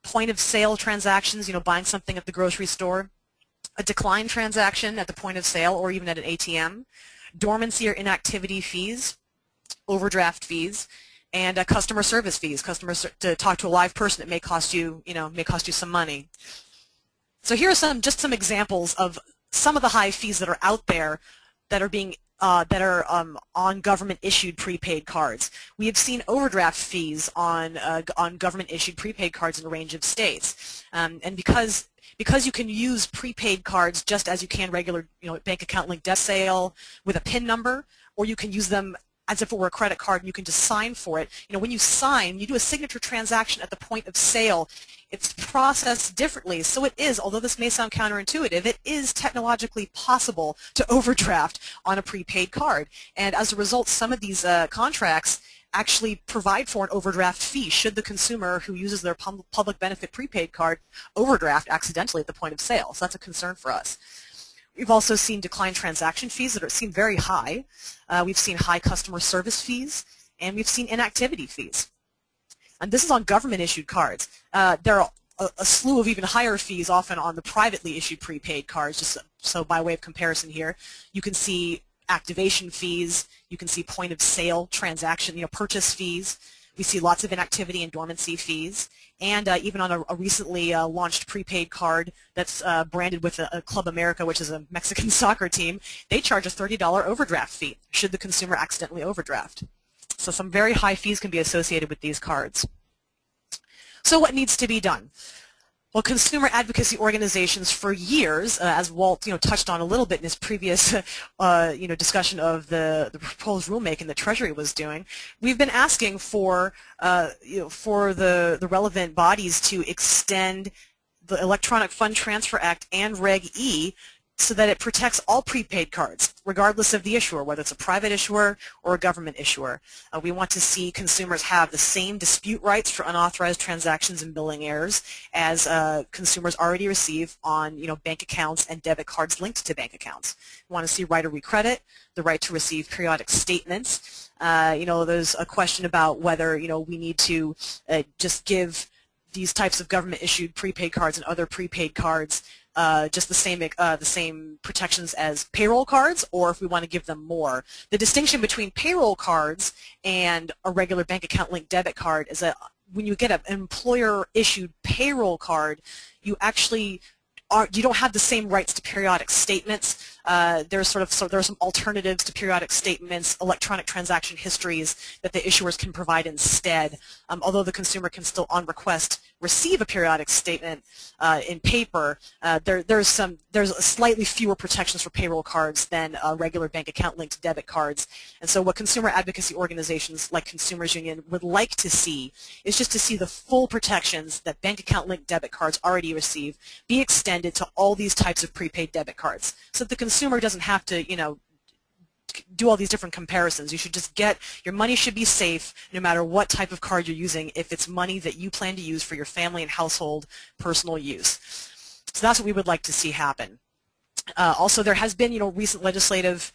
point-of-sale transactions, buying something at the grocery store, a decline transaction at the point of sale or even at an ATM, dormancy or inactivity fees, overdraft fees, and customer service fees. To talk to a live person, it may cost you, some money. So here are just some examples of some of the high fees that are out there that are being on government-issued prepaid cards. We have seen overdraft fees on government-issued prepaid cards in a range of states, and because you can use prepaid cards just as you can regular, bank account linked debt sale with a PIN number, or you can use them as if it were a credit card and you can just sign for it. When you sign, you do a signature transaction at the point of sale. It's processed differently. So it is, although this may sound counterintuitive, it is technologically possible to overdraft on a prepaid card. And as a result, some of these contracts actually provide for an overdraft fee should the consumer who uses their public benefit prepaid card overdraft accidentally at the point of sale. So that's a concern for us. We've also seen declined transaction fees that seem very high. We've seen high customer service fees, and we've seen inactivity fees. And this is on government-issued cards. There are a slew of even higher fees often on the privately issued prepaid cards. Just so by way of comparison here, you can see activation fees, you can see point-of-sale transaction, purchase fees. We see lots of inactivity and dormancy fees. And even on a recently launched prepaid card that's branded with a Club America, which is a Mexican soccer team, they charge a $30 overdraft fee should the consumer accidentally overdraft. So some very high fees can be associated with these cards. So what needs to be done? Well, consumer advocacy organizations for years, as Walt touched on a little bit in his previous discussion of the proposed rulemaking the Treasury was doing, we've been asking for for the relevant bodies to extend the Electronic Fund Transfer Act and Reg E so that it protects all prepaid cards, regardless of the issuer, whether it's a private issuer or a government issuer. We want to see consumers have the same dispute rights for unauthorized transactions and billing errors as consumers already receive on bank accounts and debit cards linked to bank accounts. We want to see right of recredit, the right to receive periodic statements. There's a question about whether we need to just give these types of government-issued prepaid cards and other prepaid cards just the same protections as payroll cards, or if we want to give them more. The distinction between payroll cards and a regular bank account linked debit card is that when you get an employer-issued payroll card, you actually you don't have the same rights to periodic statements. There are some alternatives to periodic statements, electronic transaction histories that the issuers can provide instead. Although the consumer can still, on request, receive a periodic statement in paper, there's slightly fewer protections for payroll cards than regular bank account linked debit cards. And so what consumer advocacy organizations like Consumers Union would like to see is just to see the full protections that bank account linked debit cards already receive be extended to all these types of prepaid debit cards, so that the consumer doesn't have to do all these different comparisons. You should just your money should be safe no matter what type of card you're using if it's money that you plan to use for your family and household personal use. So that's what we would like to see happen. Also, there have been recent legislative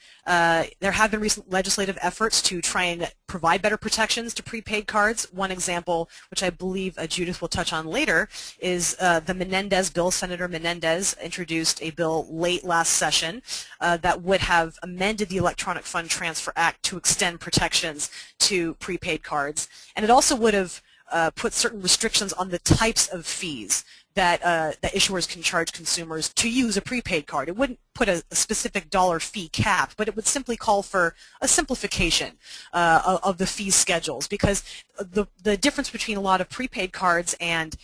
efforts to try and provide better protections to prepaid cards. One example, which I believe Judith will touch on later, is the Menendez bill. Senator Menendez introduced a bill late last session that would have amended the Electronic Fund Transfer Act to extend protections to prepaid cards, and it also would have put certain restrictions on the types of fees that issuers can charge consumers to use a prepaid card. It wouldn't put a specific dollar fee cap, but it would simply call for a simplification of the fee schedules, because the difference between a lot of prepaid cards and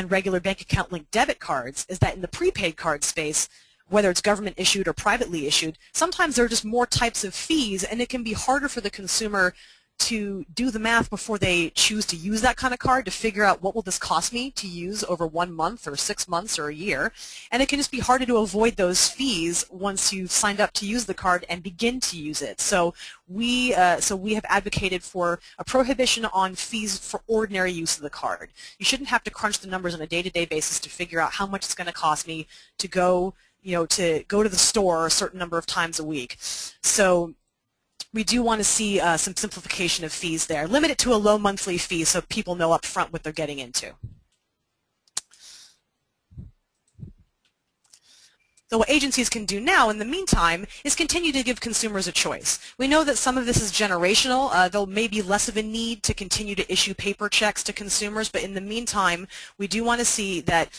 regular bank account linked debit cards is that in the prepaid card space, whether it's government issued or privately issued, sometimes there are just more types of fees, and it can be harder for the consumer to do the math before they choose to use that kind of card to figure out what will this cost me to use over 1 month or 6 months or a year. And it can just be harder to avoid those fees once you've signed up to use the card and begin to use it. So we have advocated for a prohibition on fees for ordinary use of the card. You shouldn't have to crunch the numbers on a day-to-day basis to figure out how much it's going to cost me to go to the store a certain number of times a week. So we do want to see some simplification of fees there. Limit it to a low monthly fee so people know up front what they're getting into. So what agencies can do now in the meantime is continue to give consumers a choice. We know that some of this is generational. There may be less of a need to continue to issue paper checks to consumers, but in the meantime, we do want to see that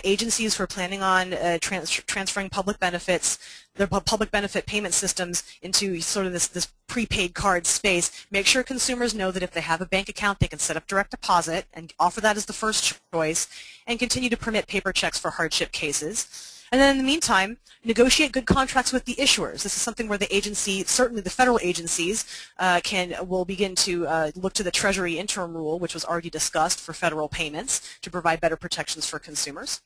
agencies who are planning on transferring public benefits, their public benefit payment systems into sort of this prepaid card space, make sure consumers know that if they have a bank account, they can set up direct deposit and offer that as the first choice, and continue to permit paper checks for hardship cases. And then in the meantime, negotiate good contracts with the issuers. This is something where the agency, certainly the federal agencies, will begin to look to the Treasury interim rule, which was already discussed for federal payments, to provide better protections for consumers.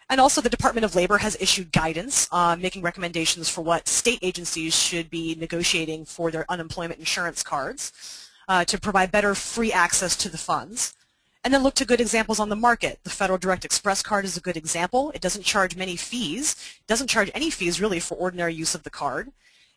And also the Department of Labor has issued guidance making recommendations for what state agencies should be negotiating for their unemployment insurance cards to provide better free access to the funds. And then look to good examples on the market. The Federal Direct Express card is a good example. It doesn't charge many fees. It doesn't charge any fees really for ordinary use of the card.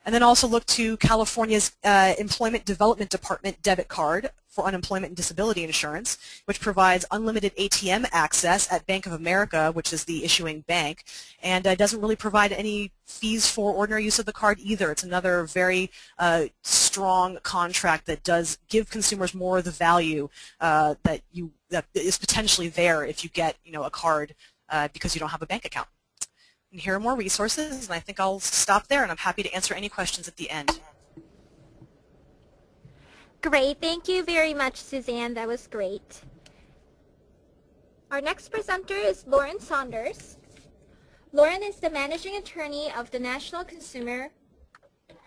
And then also look to California's Employment Development Department debit card for unemployment and disability insurance, which provides unlimited ATM access at Bank of America, which is the issuing bank, and doesn't really provide any fees for ordinary use of the card either. It's another very strong contract that does give consumers more of the value that is potentially there if you get a card because you don't have a bank account. And here are more resources, and I think I'll stop there, and I'm happy to answer any questions at the end. Great. Thank you very much, Suzanne. That was great. Our next presenter is Lauren Saunders. Lauren is the Managing Attorney of the National Consumer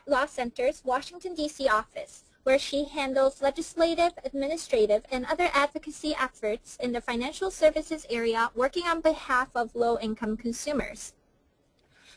Law Center's Washington, D.C. office, where she handles legislative, administrative, and other advocacy efforts in the financial services area, working on behalf of low-income consumers.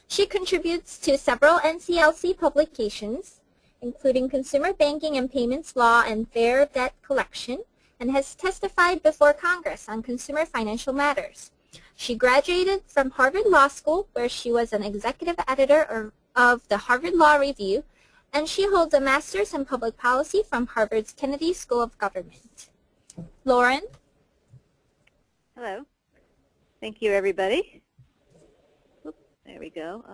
She contributes to several NCLC publications, including Consumer Banking and Payments Law and Fair Debt Collection, and has testified before Congress on consumer financial matters. She graduated from Harvard Law School, where she was an executive editor of the Harvard Law Review, and she holds a master's in public policy from Harvard's Kennedy School of Government. Lauren? Hello. Thank you, everybody. Oops, there we go.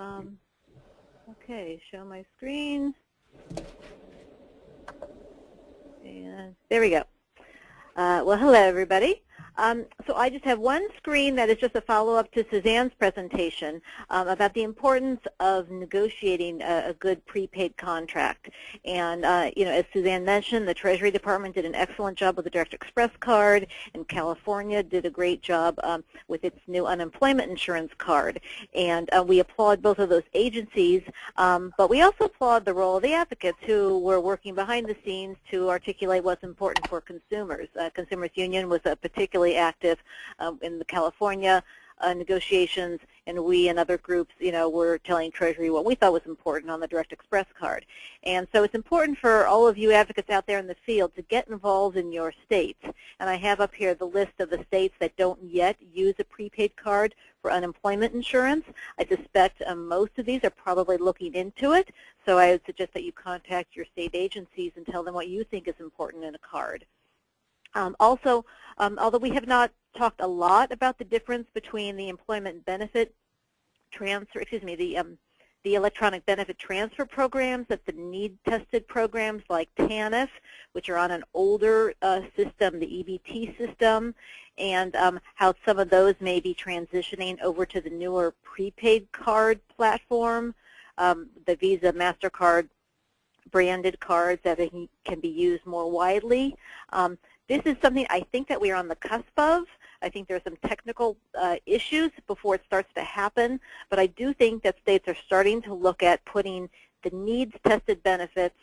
Okay, show my screen. And there we go. Well, hello, everybody. So I just have one screen that is just a follow-up to Suzanne's presentation about the importance of negotiating a good prepaid contract. And, you know, as Suzanne mentioned, the Treasury Department did an excellent job with the Direct Express card, and California did a great job with its new unemployment insurance card. And we applaud both of those agencies, but we also applaud the role of the advocates who were working behind the scenes to articulate what's important for consumers. Consumers Union was particularly active in the California negotiations, and we and other groups, you know, were telling Treasury what we thought was important on the Direct Express card. And so it's important for all of you advocates out there in the field to get involved in your states. And I have up here the list of the states that don't yet use a prepaid card for unemployment insurance. I suspect most of these are probably looking into it, so I would suggest that you contact your state agencies and tell them what you think is important in a card. Also, although we have not talked a lot about the difference between the employment benefit transfer, the electronic benefit transfer programs, that the need-tested programs like TANF, which are on an older system, the EBT system, and how some of those may be transitioning over to the newer prepaid card platform, the Visa, MasterCard branded cards that can be used more widely. This is something I think that we are on the cusp of. I think there are some technical issues before it starts to happen, but I do think that states are starting to look at putting the needs-tested benefits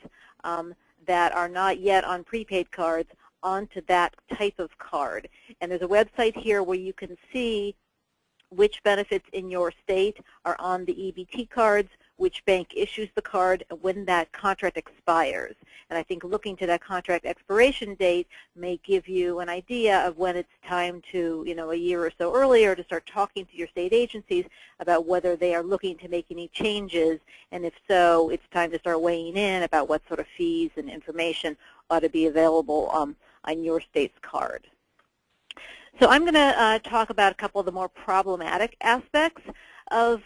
that are not yet on prepaid cards onto that type of card. And there's a website here where you can see which benefits in your state are on the EBT cards, which bank issues the card, and when that contract expires. And I think looking to that contract expiration date may give you an idea of when it's time to, you know, a year or so earlier to start talking to your state agencies about whether they are looking to make any changes, and if so, it's time to start weighing in about what sort of fees and information ought to be available on your state's card. So I'm going to talk about a couple of the more problematic aspects of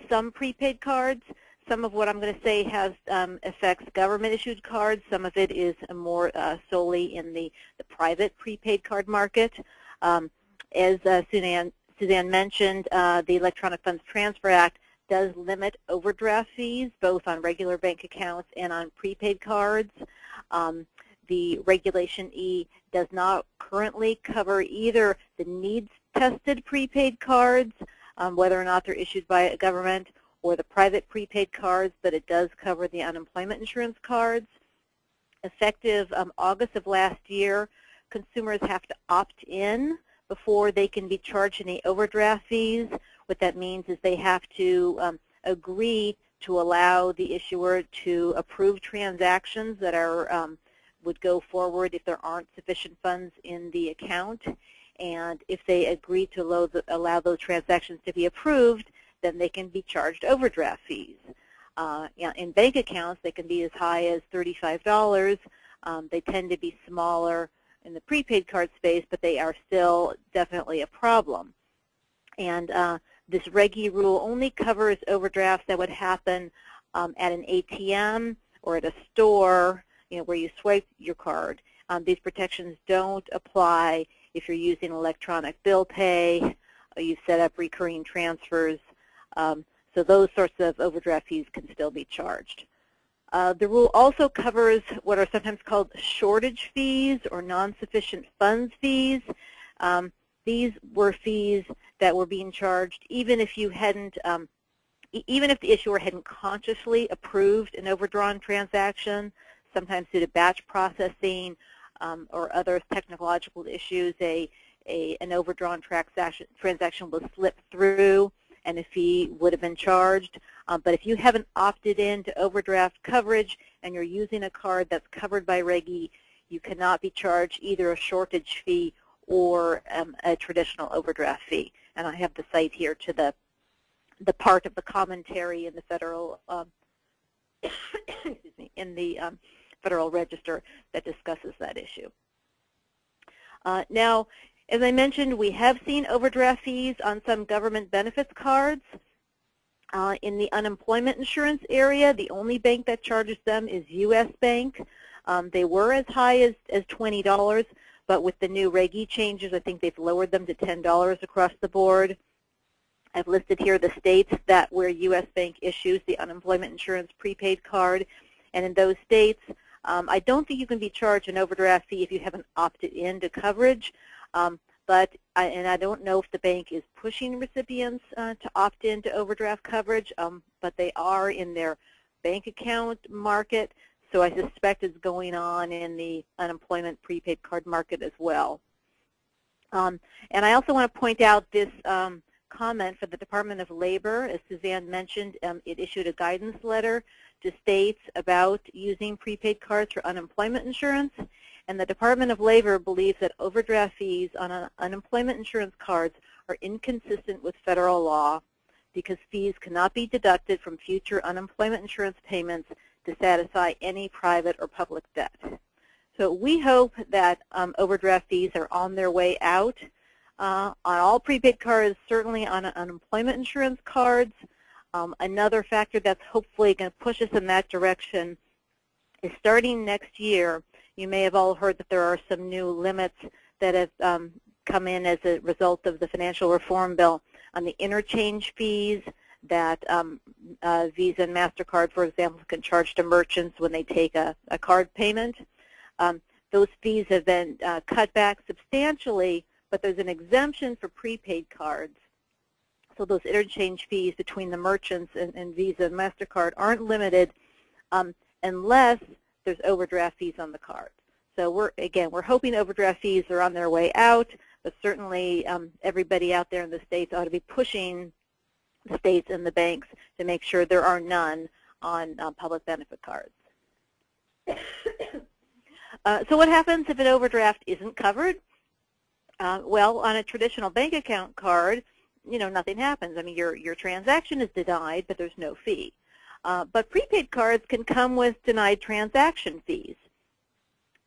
some prepaid cards. Some of what I'm going to say has affects government-issued cards. Some of it is more solely in the private prepaid card market. As Suzanne mentioned, the Electronic Funds Transfer Act does limit overdraft fees, both on regular bank accounts and on prepaid cards. The Regulation E does not currently cover either the needs-tested prepaid cards, whether or not they're issued by a government, or the private prepaid cards, but it does cover the unemployment insurance cards. Effective August of last year, consumers have to opt in before they can be charged any overdraft fees. What that means is they have to agree to allow the issuer to approve transactions that are would go forward if there aren't sufficient funds in the account. And if they agree to allow those transactions to be approved, then they can be charged overdraft fees. In bank accounts, they can be as high as $35. They tend to be smaller in the prepaid card space, but they are still definitely a problem. And this Reg E rule only covers overdrafts that would happen at an ATM or at a store, you know, where you swipe your card. These protections don't apply if you're using electronic bill pay, or you set up recurring transfers. So those sorts of overdraft fees can still be charged. The rule also covers what are sometimes called shortage fees or non-sufficient funds fees. these were fees that were being charged even if you hadn't, even if the issuer hadn't consciously approved an overdrawn transaction, sometimes due to batch processing or other technological issues, an overdrawn transaction will slip through and a fee would have been charged. But if you haven't opted in to overdraft coverage and you're using a card that's covered by Reg E, you cannot be charged either a shortage fee or a traditional overdraft fee. And I have the cite here to the part of the commentary in the federal excuse me, in the Federal Register that discusses that issue. Now, as I mentioned, we have seen overdraft fees on some government benefits cards. In the unemployment insurance area, the only bank that charges them is U.S. Bank. They were as high as $20, but with the new Reg E changes, I think they've lowered them to $10 across the board. I've listed here the states that where U.S. Bank issues the unemployment insurance prepaid card, and in those states, I don't think you can be charged an overdraft fee if you haven't opted into coverage, but I don't know if the bank is pushing recipients to opt into overdraft coverage, but they are in their bank account market, so I suspect it's going on in the unemployment prepaid card market as well. And I also want to point out this comment for the Department of Labor. As Suzanne mentioned, it issued a guidance letter to states about using prepaid cards for unemployment insurance, and the Department of Labor believes that overdraft fees on unemployment insurance cards are inconsistent with federal law because fees cannot be deducted from future unemployment insurance payments to satisfy any private or public debt. So we hope that overdraft fees are on their way out on all prepaid cards, certainly on unemployment insurance cards. Another factor that's hopefully going to push us in that direction is starting next year. You may have all heard that there are some new limits that have come in as a result of the financial reform bill on the interchange fees that Visa and MasterCard, for example, can charge to merchants when they take a card payment. Those fees have been cut back substantially, but there's an exemption for prepaid cards. So those interchange fees between the merchants and Visa and MasterCard aren't limited unless there's overdraft fees on the card. So we're hoping overdraft fees are on their way out, but certainly everybody out there in the states ought to be pushing the states and the banks to make sure there are none on public benefit cards. So what happens if an overdraft isn't covered? Well, on a traditional bank account card, nothing happens. I mean, your transaction is denied, but there's no fee. But prepaid cards can come with denied transaction fees.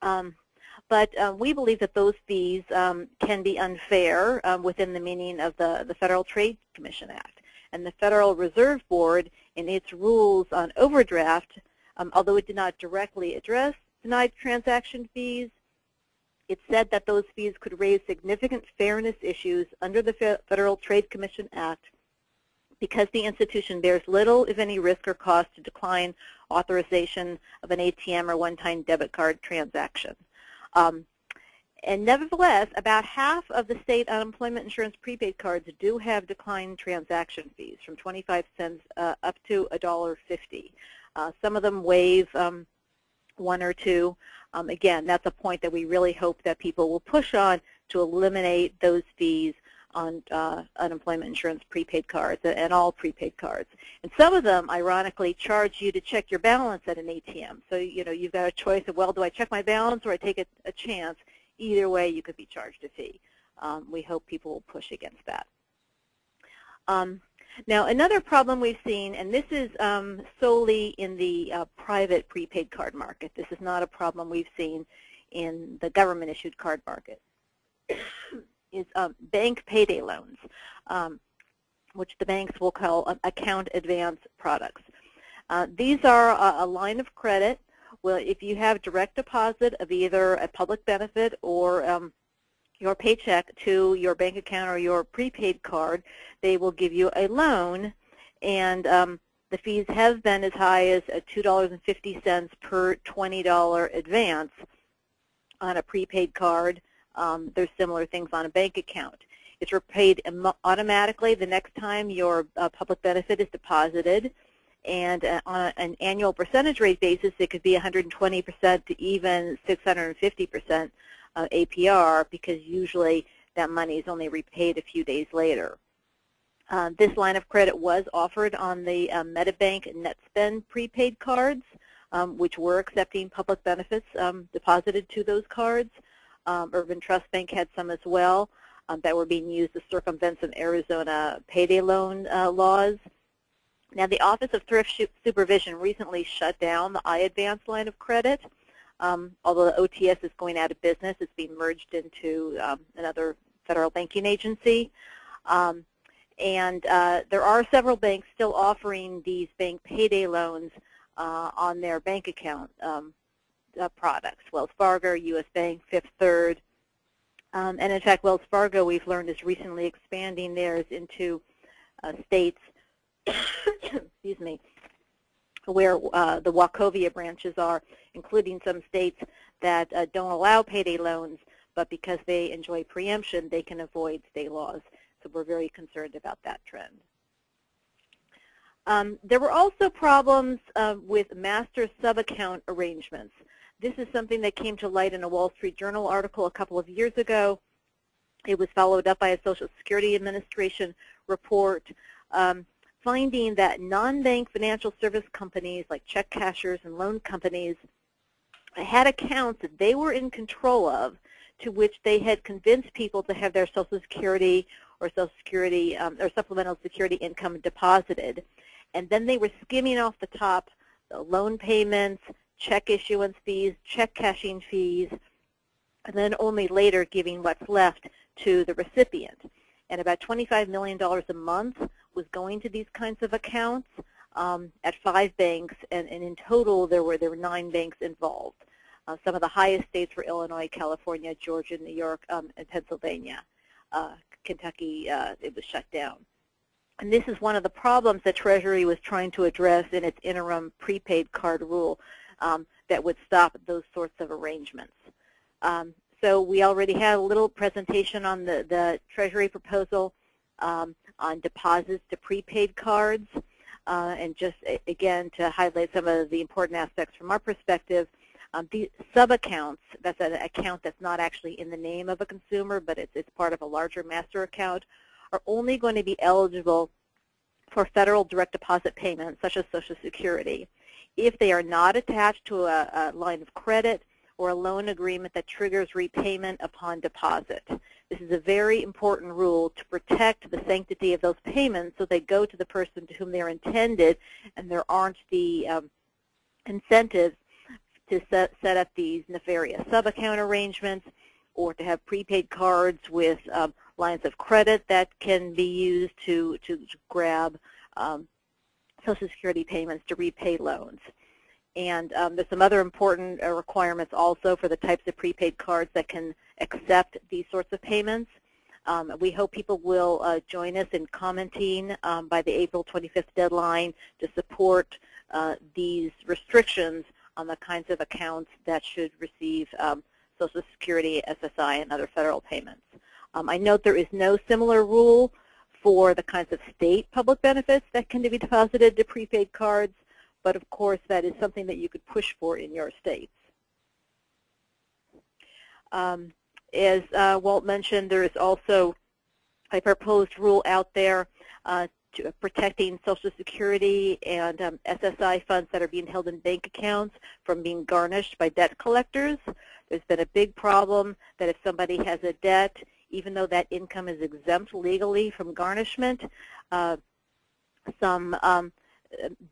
But we believe that those fees can be unfair within the meaning of the Federal Trade Commission Act. And the Federal Reserve Board, in its rules on overdraft, although it did not directly address denied transaction fees, it said that those fees could raise significant fairness issues under the Federal Trade Commission Act because the institution bears little, if any, risk or cost to decline authorization of an ATM or one-time debit card transaction. And nevertheless, about half of the state unemployment insurance prepaid cards do have declined transaction fees from 25 cents up to $1.50. Some of them waive one or two. Again, that's a point that we really hope that people will push on to eliminate those fees on unemployment insurance prepaid cards and all prepaid cards. And some of them, ironically, charge you to check your balance at an ATM. So, you've got a choice of, well, do I check my balance or I take a chance? Either way, you could be charged a fee. We hope people will push against that. Now, another problem we've seen, and this is solely in the private prepaid card market. This is not a problem we've seen in the government-issued card market, is bank payday loans, which the banks will call account advance products. These are a line of credit. Well, if you have direct deposit of either a public benefit or your paycheck to your bank account or your prepaid card, they will give you a loan, and the fees have been as high as $2.50 per $20 advance on a prepaid card. There's similar things on a bank account. It's repaid automatically the next time your public benefit is deposited. And on an annual percentage rate basis, it could be 120% to even 650% APR, because usually that money is only repaid a few days later. This line of credit was offered on the MetaBank NetSpend prepaid cards, which were accepting public benefits deposited to those cards. Urban Trust Bank had some as well that were being used to circumvent some Arizona payday loan laws. Now, the Office of Thrift Supervision recently shut down the iAdvance line of credit. Although the OTS is going out of business, it's being merged into another federal banking agency. And there are several banks still offering these bank payday loans on their bank account products. Wells Fargo, U.S. Bank, Fifth Third. And in fact, Wells Fargo, we've learned, is recently expanding theirs into states excuse me, where the Wachovia branches are, including some states that don't allow payday loans, but because they enjoy preemption, they can avoid state laws. So we're very concerned about that trend. There were also problems with master sub-account arrangements. This is something that came to light in a Wall Street Journal article a couple of years ago. It was followed up by a Social Security Administration report finding that non-bank financial service companies like check cashers and loan companies had accounts that they were in control of, to which they had convinced people to have their Social Security or Social Security or supplemental security income deposited. And then they were skimming off the top the loan payments, check issuance fees, check cashing fees, and then only later giving what's left to the recipient. And about $25 million a month was going to these kinds of accounts at 5 banks, and in total there were 9 banks involved. Some of the highest states were Illinois, California, Georgia, New York, and Pennsylvania. Kentucky, it was shut down. And this is one of the problems that Treasury was trying to address in its interim prepaid card rule that would stop those sorts of arrangements. So we already had a little presentation on the Treasury proposal on deposits to prepaid cards. And just, again, to highlight some of the important aspects from our perspective, the sub-accounts, that's an account that's not actually in the name of a consumer, but it's part of a larger master account, are only going to be eligible for federal direct deposit payments, such as Social Security, if they are not attached to a line of credit or a loan agreement that triggers repayment upon deposit. This is a very important rule to protect the sanctity of those payments, so they go to the person to whom they are intended, and there aren't the incentives to set up these nefarious sub-account arrangements, or to have prepaid cards with lines of credit that can be used to grab Social Security payments to repay loans. And there's some other important requirements also for the types of prepaid cards that can accept these sorts of payments. We hope people will join us in commenting by the April 25th deadline to support these restrictions on the kinds of accounts that should receive Social Security, SSI, and other federal payments. I note there is no similar rule for the kinds of state public benefits that can be deposited to prepaid cards, but of course that is something that you could push for in your states. As Walt mentioned, there is also a proposed rule out there protecting Social Security and SSI funds that are being held in bank accounts from being garnished by debt collectors. There's been a big problem that if somebody has a debt, even though that income is exempt legally from garnishment, some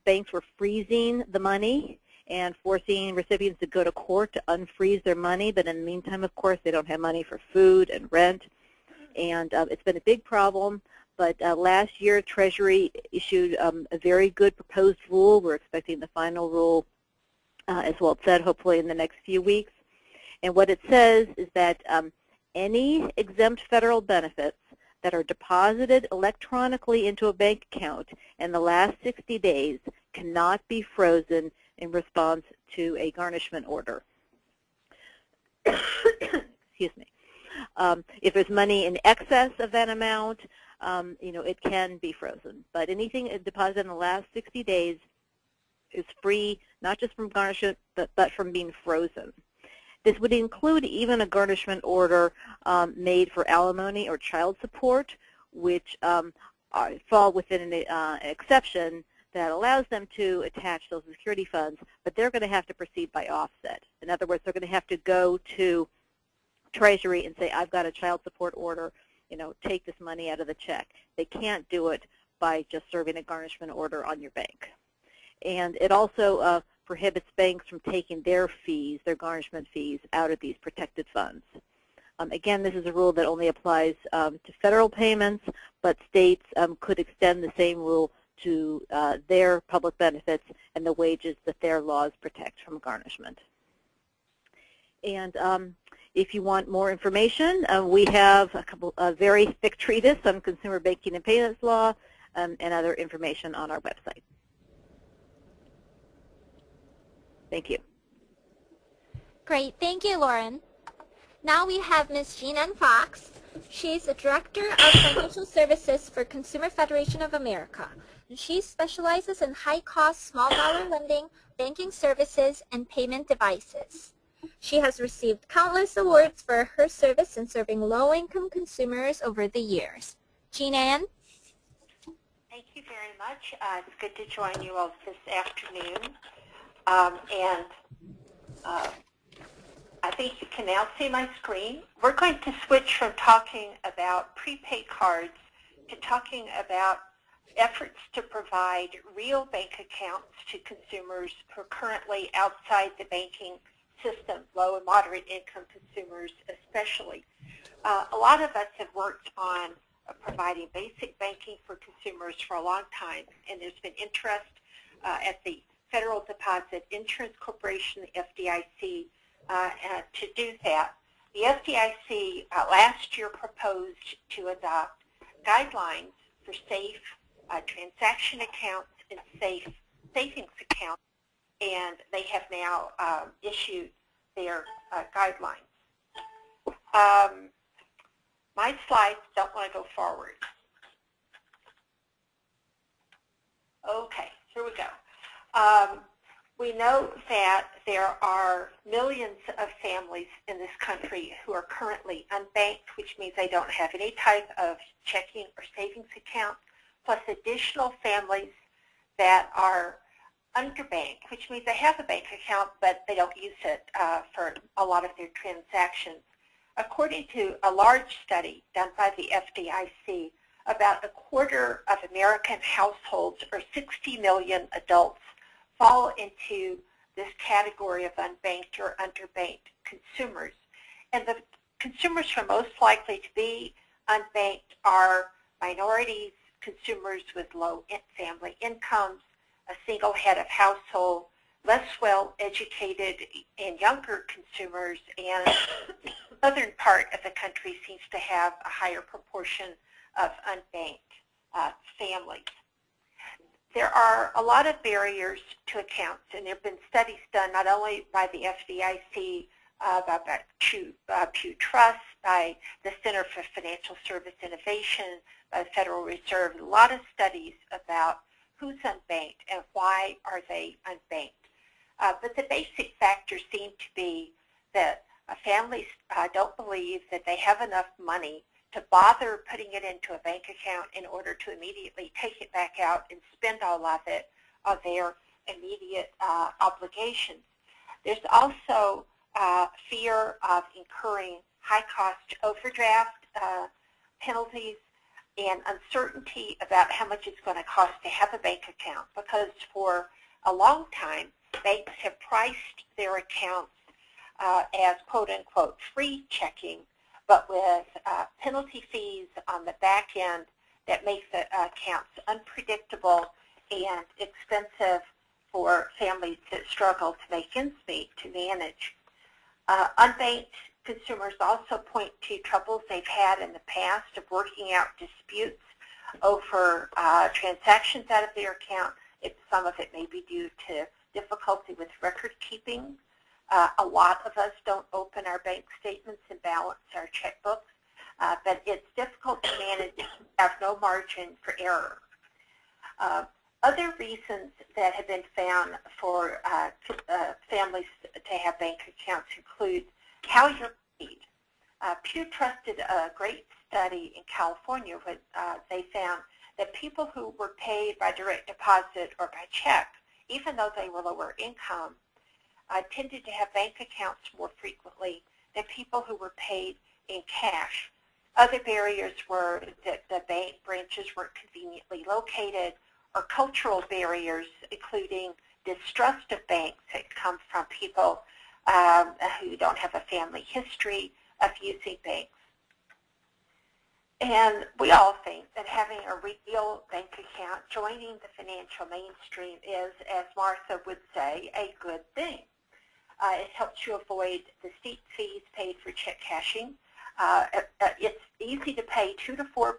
banks were freezing the money and forcing recipients to go to court to unfreeze their money, but in the meantime, of course, they don't have money for food and rent. And it's been a big problem. But last year, Treasury issued a very good proposed rule. We're expecting the final rule, as Walt said, hopefully in the next few weeks. And what it says is that any exempt federal benefits that are deposited electronically into a bank account in the last 60 days cannot be frozen in response to a garnishment order. Excuse me. If there's money in excess of that amount, it can be frozen. But anything deposited in the last 60 days is free, not just from garnishment, but from being frozen. This would include even a garnishment order made for alimony or child support, which fall within an exception that allows them to attach Social Security funds, but they're going to have to proceed by offset. In other words, they're going to have to go to Treasury and say, I've got a child support order, take this money out of the check. They can't do it by just serving a garnishment order on your bank. And it also prohibits banks from taking their fees, their garnishment fees, out of these protected funds. Again, this is a rule that only applies to federal payments, but states could extend the same rule to their public benefits and the wages that their laws protect from garnishment. And if you want more information, we have a very thick treatise on consumer banking and payments law and other information on our website. Thank you. Great. Thank you, Lauren. Now we have Ms. Jean-Ann Fox. She's the Director of Financial Services for Consumer Federation of America. And she specializes in high-cost, small-dollar lending, banking services, and payment devices. She has received countless awards for her service in serving low-income consumers over the years. Jean-Ann? Thank you very much. It's good to join you all this afternoon. I think you can now see my screen. We're going to switch from talking about prepaid cards to talking about efforts to provide real bank accounts to consumers who are currently outside the banking system, low and moderate income consumers especially. A lot of us have worked on providing basic banking for consumers for a long time, and there's been interest at the Federal Deposit Insurance Corporation, the FDIC, to do that. The FDIC last year proposed to adopt guidelines for safe transaction accounts and safe savings accounts, and they have now issued their guidelines. My slides don't want to go forward. Okay, here we go. We know that there are millions of families in this country who are currently unbanked, which means they don't have any type of checking or savings account, plus additional families that are underbanked, which means they have a bank account, but they don't use it for a lot of their transactions. According to a large study done by the FDIC, about a quarter of American households, or 60 million adults, fall into this category of unbanked or underbanked consumers. And the consumers who are most likely to be unbanked are minorities, consumers with low family incomes, a single head of household, less well-educated and younger consumers, and the southern part of the country seems to have a higher proportion of unbanked families. There are a lot of barriers to accounts, and there have been studies done not only by the FDIC, about Pew Trust, by the Center for Financial Service Innovation, by the Federal Reserve, a lot of studies about who's unbanked and why are they unbanked. But the basic factors seem to be that families don't believe that they have enough money to bother putting it into a bank account in order to immediately take it back out and spend all of it on their immediate obligations. There's also fear of incurring high-cost overdraft penalties and uncertainty about how much it's going to cost to have a bank account, because for a long time, banks have priced their accounts as quote-unquote free checking, but with penalty fees on the back end that make the accounts unpredictable and expensive for families that struggle to make ends meet to manage. Unbanked consumers also point to troubles they've had in the past of working out disputes over transactions out of their account. Some of it may be due to difficulty with record keeping A lot of us don't open our bank statements and balance our checkbooks, but it's difficult to manage if you have no margin for error. Other reasons that have been found for families to have bank accounts include how you're paid. Pew Trust did a great study in California where they found that people who were paid by direct deposit or by check, even though they were lower income, tended to have bank accounts more frequently than people who were paid in cash. Other barriers were that the bank branches weren't conveniently located, or cultural barriers, including distrust of banks that come from people who don't have a family history of using banks. And we all think that having a real bank account, joining the financial mainstream is, as Martha would say, a good thing. It helps you avoid the steep fees paid for check cashing. It's easy to pay 2 to 4%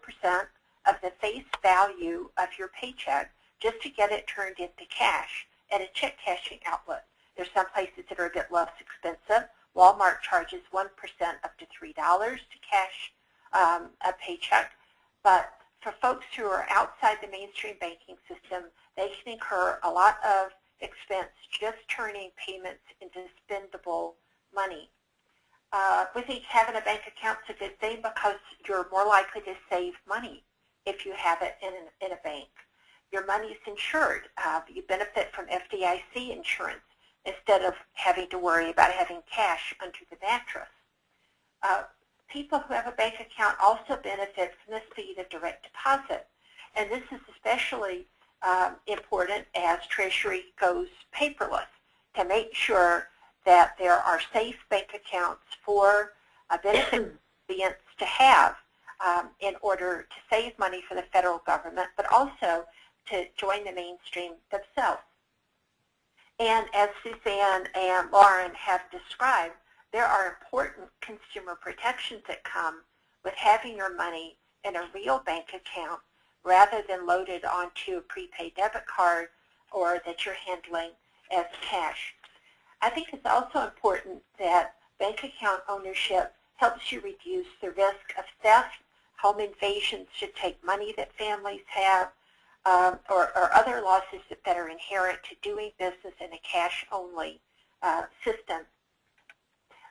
of the face value of your paycheck just to get it turned into cash at a check cashing outlet. There's some places that are a bit less expensive. Walmart charges 1% up to $3 to cash a paycheck. But for folks who are outside the mainstream banking system, they can incur a lot of expense just turning payments into spendable money. We think having a bank account is a good thing because you're more likely to save money if you have it in a bank. Your money is insured. You benefit from FDIC insurance instead of having to worry about having cash under the mattress. People who have a bank account also benefit from the speed of direct deposit. And this is especially important as Treasury goes paperless, to make sure that there are safe bank accounts for benefit recipients to have in order to save money for the federal government, but also to join the mainstream themselves. And as Suzanne and Lauren have described, there are important consumer protections that come with having your money in a real bank account rather than loaded onto a prepaid debit card or that you're handling as cash. I think it's also important that bank account ownership helps you reduce the risk of theft. Home invasions should take money that families have, or other losses that are inherent to doing business in a cash-only system.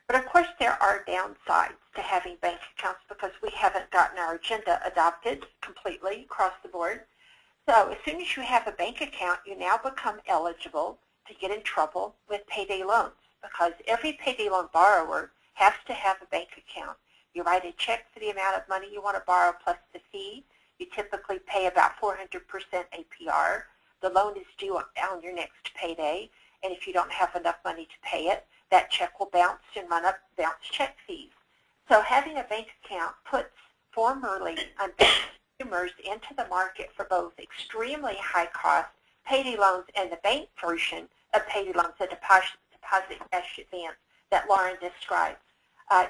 But of course there are downsides to having bank accounts because we haven't gotten our agenda adopted completely across the board. So as soon as you have a bank account, you now become eligible to get in trouble with payday loans because every payday loan borrower has to have a bank account. You write a check for the amount of money you want to borrow plus the fee. You typically pay about 400% APR. The loan is due on your next payday, and if you don't have enough money to pay it, that check will bounce and run up bounce check fees. So having a bank account puts formerly unbanked consumers into the market for both extremely high-cost payday loans and the bank version of payday loans, the deposit cash advance that Lauren described.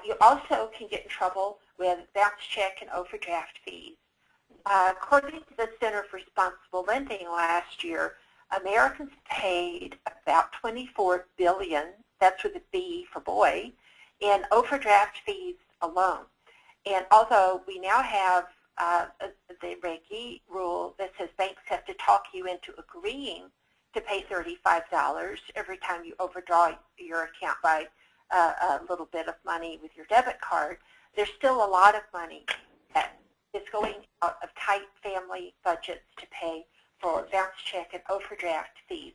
You also can get in trouble with bounce check and overdraft fees. According to the Center for Responsible Lending last year, Americans paid about $24 billion, that's with a B for boy, in overdraft fees alone. And although we now have the Reg E rule that says banks have to talk you into agreeing to pay $35 every time you overdraw your account by a little bit of money with your debit card, there's still a lot of money that is going out of tight family budgets to pay for bounce check and overdraft fees.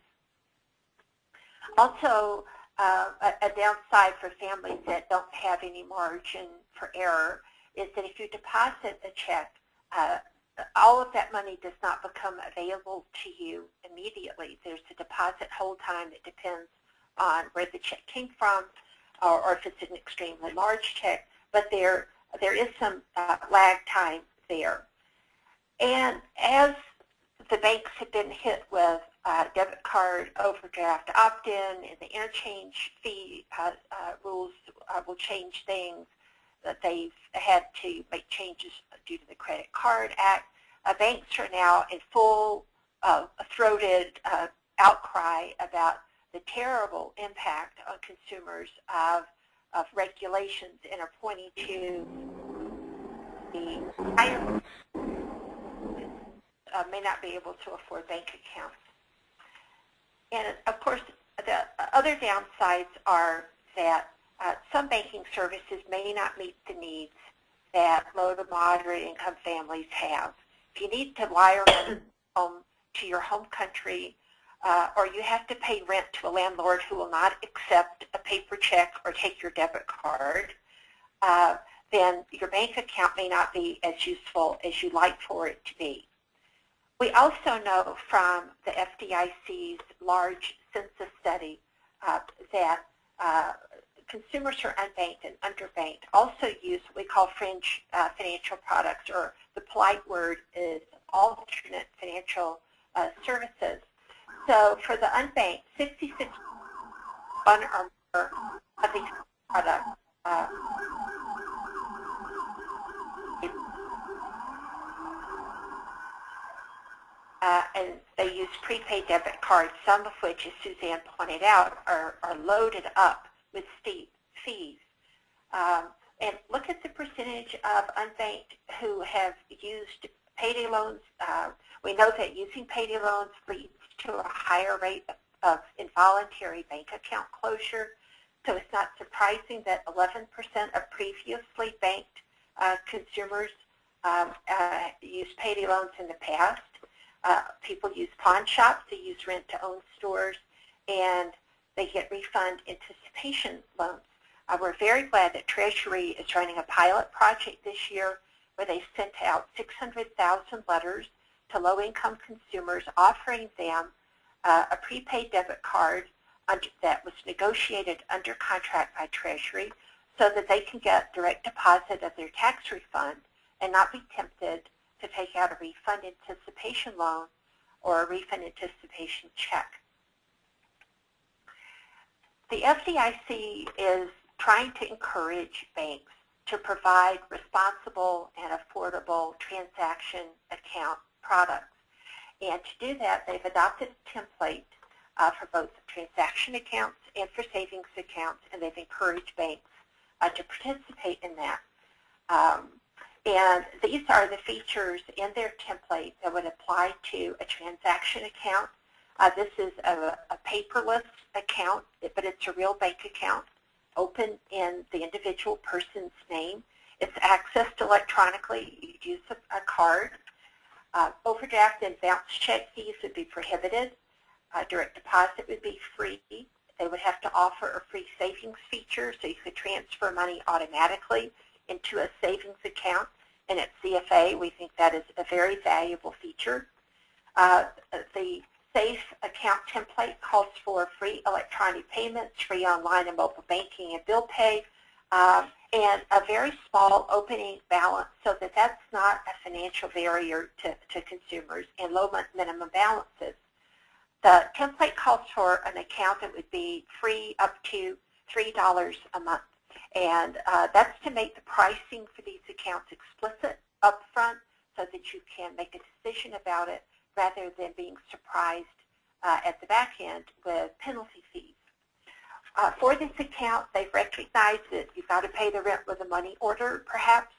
Also, a downside for families that don't have any margin for error is that if you deposit a check, all of that money does not become available to you immediately. There's a deposit hold time that depends on where the check came from or if it's an extremely large check, but there is some lag time there. And as the banks have been hit with debit card overdraft opt-in and the interchange fee rules will change things, that they've had to make changes due to the Credit Card Act. Banks are now in full throated outcry about the terrible impact on consumers of regulations and are pointing to the higher may not be able to afford bank accounts. And of course, the other downsides are that some banking services may not meet the needs that low to moderate income families have. If you need to wire money home to your home country, or you have to pay rent to a landlord who will not accept a paper check or take your debit card, then your bank account may not be as useful as you'd like for it to be. We also know from the FDIC's large census study that consumers who are unbanked and underbanked also use what we call fringe financial products, or the polite word is alternate financial services. So for the unbanked, 66 one or more of these products and they use prepaid debit cards, some of which, as Suzanne pointed out, are loaded up with steep fees. And look at the percentage of unbanked who have used payday loans. We know that using payday loans leads to a higher rate of involuntary bank account closure. So it's not surprising that 11% of previously banked consumers used payday loans in the past. People use pawn shops, they use rent-to-own stores, and they get refund anticipation loans. We're very glad that Treasury is running a pilot project this year where they sent out 600,000 letters to low-income consumers offering them a prepaid debit card that was negotiated under contract by Treasury so that they can get direct deposit of their tax refund and not be tempted to take out a refund anticipation loan or a refund anticipation check. The FDIC is trying to encourage banks to provide responsible and affordable transaction account products. And to do that, they've adopted a template for both transaction accounts and for savings accounts, and they've encouraged banks to participate in that. And these are the features in their template that would apply to a transaction account. This is a paperless account, but it's a real bank account, open in the individual person's name. It's accessed electronically. You use a card. Overdraft and bounce check fees would be prohibited. Direct deposit would be free. They would have to offer a free savings feature so you could transfer money automatically into a savings account. And at CFA, we think that is a very valuable feature. The SAFE account template calls for free electronic payments, free online and mobile banking and bill pay, and a very small opening balance so that that's not a financial barrier to consumers, and low minimum balances. The template calls for an account that would be free up to $3 a month. And that's to make the pricing for these accounts explicit up front so that you can make a decision about it rather than being surprised at the back end with penalty fees. For this account, they've recognized that you've got to pay the rent with a money order, perhaps,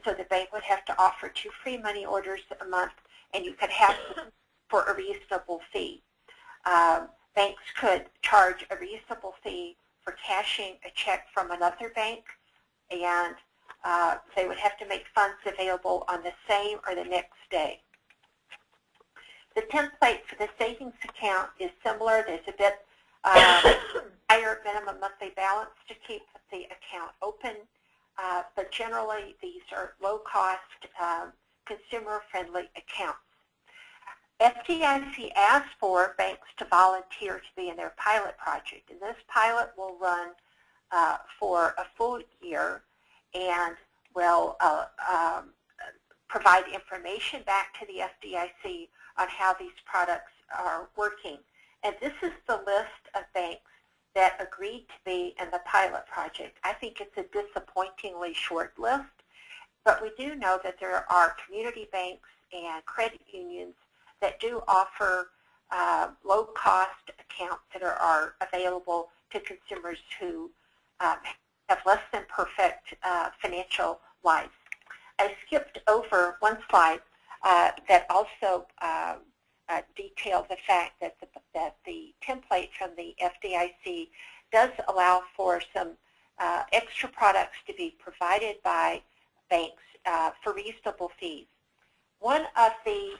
so the bank would have to offer 2 free money orders a month, and you could have them for a reasonable fee. Banks could charge a reasonable fee for cashing a check from another bank, and they would have to make funds available on the same or the next day. The template for the savings account is similar. There's a bit higher minimum monthly balance to keep the account open, but generally these are low-cost, consumer-friendly accounts. FDIC asked for banks to volunteer to be in their pilot project, and this pilot will run for a full year and will provide information back to the FDIC on how these products are working. And this is the list of banks that agreed to be in the pilot project. I think it's a disappointingly short list, but we do know that there are community banks and credit unions that do offer low-cost accounts that are available to consumers who have less than perfect financial lives. I skipped over one slide that also detailed the fact that the template from the FDIC does allow for some extra products to be provided by banks for reasonable fees. One of the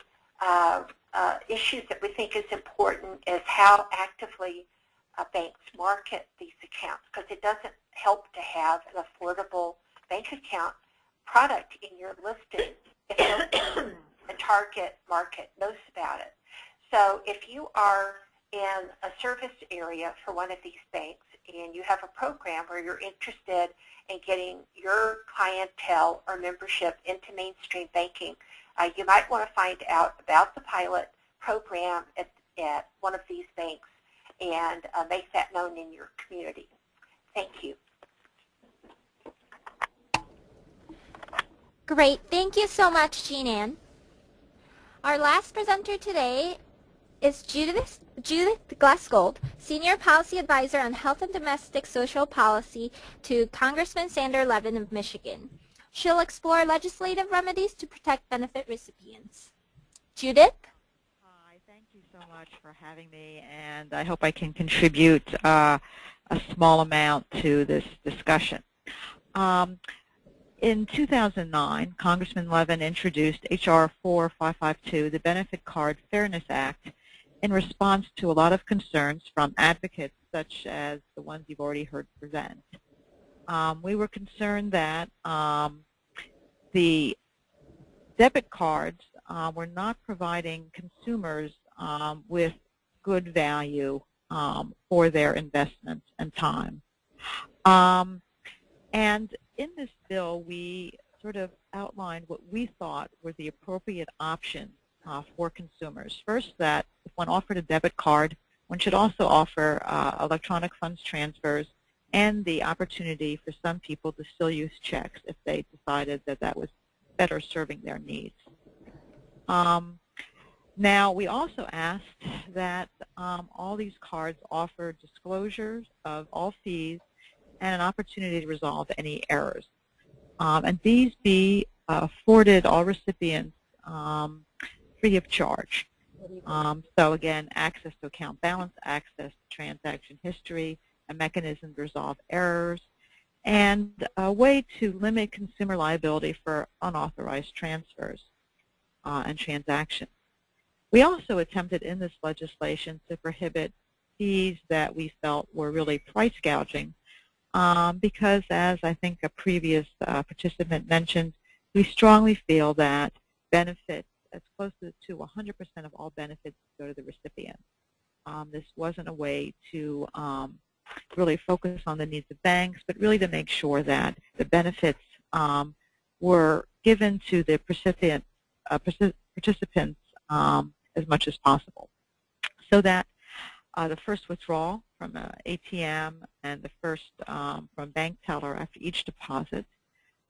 issues that we think is important is how actively banks market these accounts, because it doesn't help to have an affordable bank account product in your listing if the target market knows about it. So if you are in a service area for one of these banks and you have a program where you're interested in getting your clientele or membership into mainstream banking, you might want to find out about the pilot program at one of these banks and make that known in your community. Thank you. Great. Thank you so much, Jean Ann. Our last presenter today is Judith Glassgold, Senior Policy Advisor on Health and Domestic Social Policy to Congressman Sander Levin of Michigan. She'll explore legislative remedies to protect benefit recipients. Judith? Hi, thank you so much for having me, and I hope I can contribute a small amount to this discussion. In 2009, Congressman Levin introduced H.R. 4552, the Benefit Card Fairness Act, in response to a lot of concerns from advocates such as the ones you've already heard present. We were concerned that the debit cards were not providing consumers with good value for their investments and time. And in this bill, we sort of outlined what we thought were the appropriate options for consumers. First, that if one offered a debit card, one should also offer electronic funds transfers and the opportunity for some people to still use checks if they decided that that was better serving their needs. Now, we also asked that all these cards offer disclosures of all fees and an opportunity to resolve any errors. And these be afforded all recipients free of charge. So again, access to account balance, access to transaction history, a mechanism to resolve errors, and a way to limit consumer liability for unauthorized transfers and transactions. We also attempted in this legislation to prohibit fees that we felt were really price gouging because, as I think a previous participant mentioned, we strongly feel that benefits, as close to 100% of all benefits, go to the recipient. This wasn't a way to really focus on the needs of banks, but really to make sure that the benefits were given to the participants as much as possible, so that the first withdrawal from an ATM and the first from bank teller after each deposit,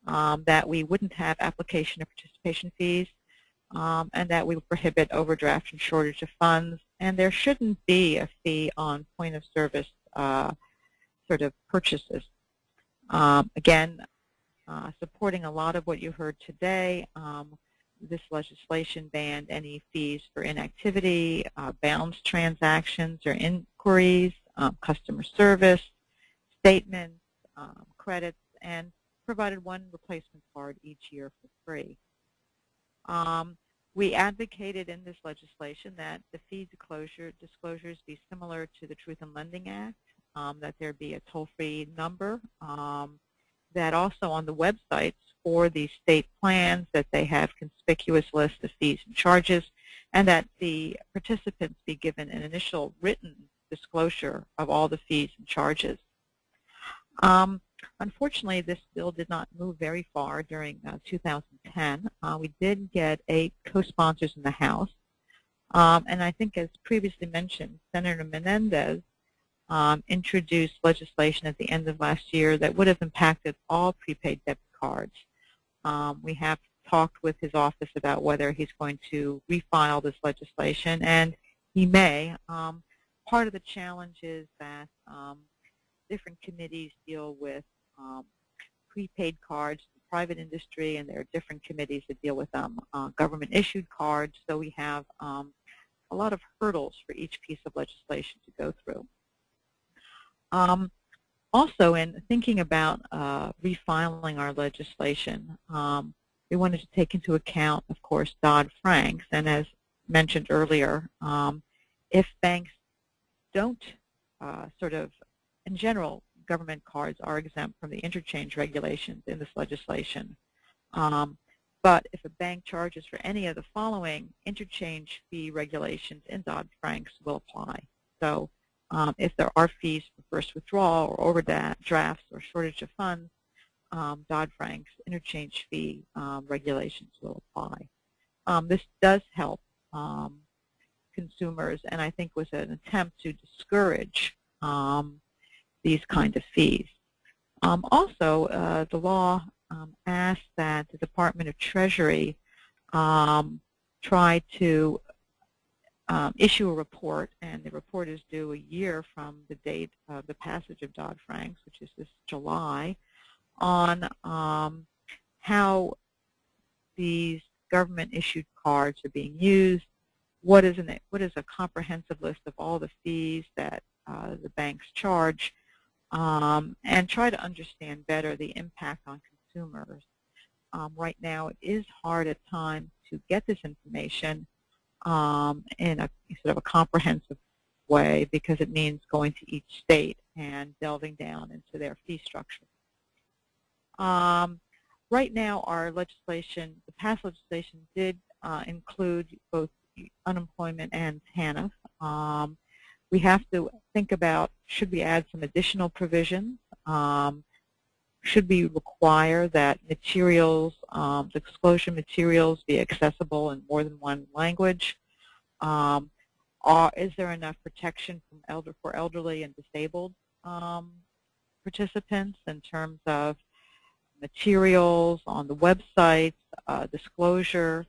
that we wouldn't have application or participation fees, and that we would prohibit overdraft and shortage of funds, and there shouldn't be a fee on point of service sort of purchases. Again, supporting a lot of what you heard today, this legislation banned any fees for inactivity, balance transactions or inquiries, customer service, statements, credits, and provided one replacement card each year for free. We advocated in this legislation that the fee disclosures be similar to the Truth in Lending Act, that there be a toll-free number, that also on the websites for the state plans that they have conspicuous lists of fees and charges, and that the participants be given an initial written disclosure of all the fees and charges. Unfortunately, this bill did not move very far during 2010. We did get 8 co-sponsors in the House, and I think, as previously mentioned, Senator Menendez introduced legislation at the end of last year that would have impacted all prepaid debit cards. We have talked with his office about whether he's going to refile this legislation, and he may. Part of the challenge is that different committees deal with prepaid cards, the private industry, and there are different committees that deal with government-issued cards. So we have a lot of hurdles for each piece of legislation to go through. Also, in thinking about refiling our legislation, we wanted to take into account, of course, Dodd-Frank's, and as mentioned earlier, if banks don't in general, government cards are exempt from the interchange regulations in this legislation. But if a bank charges for any of the following, interchange fee regulations in Dodd-Frank's will apply. So if there are fees for first withdrawal or overdrafts or shortage of funds, Dodd-Frank's interchange fee regulations will apply. This does help consumers, and I think was an attempt to discourage these kind of fees. Also, the law asked that the Department of Treasury try to issue a report, and the report is due a year from the date of the passage of Dodd-Frank's, which is this July, on how these government-issued cards are being used, what is a comprehensive list of all the fees that the banks charge, and try to understand better the impact on consumers. Right now, it is hard at times to get this information in a sort of a comprehensive way because it means going to each state and delving down into their fee structure. Right now, our legislation, the past legislation, did include both unemployment and TANF. We have to think about, should we add some additional provisions? Should we require that materials, disclosure materials, be accessible in more than one language? Is there enough protection for elderly and disabled participants in terms of materials on the websites, disclosure?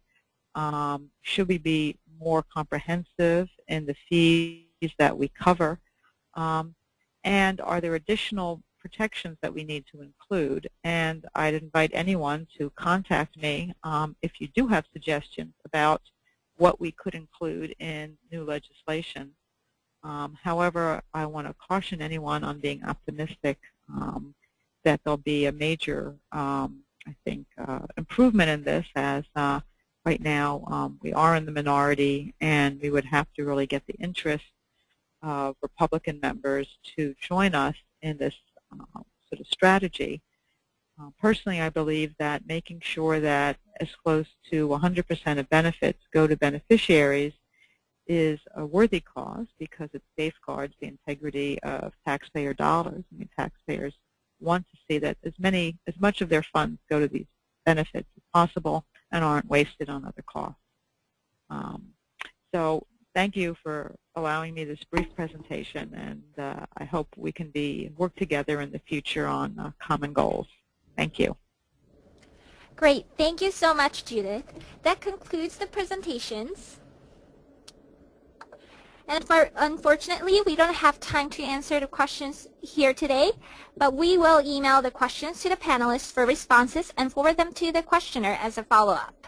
Should we be more comprehensive in the fees that we cover? And are there additional protections that we need to include? And I'd invite anyone to contact me if you do have suggestions about what we could include in new legislation. However, I want to caution anyone on being optimistic that there'll be a major, I think, improvement in this, as right now we are in the minority, and we would have to really get the interest of Republican members to join us in this sort of strategy. Personally, I believe that making sure that as close to 100% of benefits go to beneficiaries is a worthy cause because it safeguards the integrity of taxpayer dollars. I mean, taxpayers want to see that as much of their funds go to these benefits as possible and aren't wasted on other costs. So thank you for allowing me this brief presentation, and I hope we can work together in the future on common goals. Thank you. Great. Thank you so much, Judith. That concludes the presentations. And unfortunately, we don't have time to answer the questions here today, but we will email the questions to the panelists for responses and forward them to the questioner as a follow-up.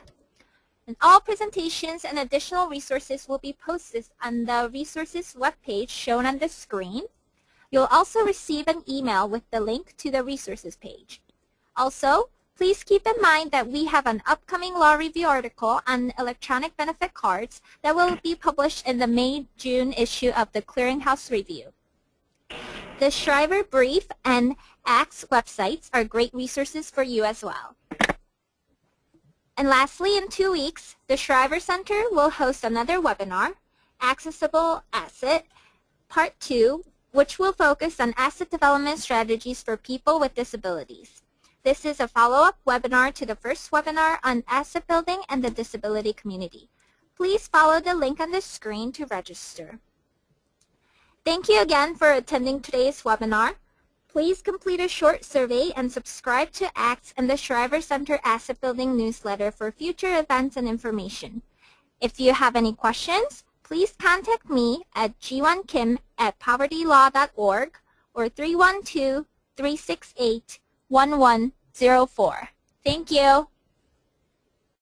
And all presentations and additional resources will be posted on the resources webpage shown on the screen. You'll also receive an email with the link to the resources page. Also, please keep in mind that we have an upcoming law review article on electronic benefit cards that will be published in the May-June issue of the Clearinghouse Review. The Shriver Brief and ACTS websites are great resources for you as well. And lastly, in 2 weeks, the Shriver Center will host another webinar, Accessible Asset, Part 2, which will focus on asset development strategies for people with disabilities. This is a follow-up webinar to the first webinar on asset building and the disability community. Please follow the link on the screen to register. Thank you again for attending today's webinar. Please complete a short survey and subscribe to ACTS and the Shriver Center Asset Building newsletter for future events and information. If you have any questions, please contact me at g1kim@povertylaw.org or 312-368-1104. Thank you.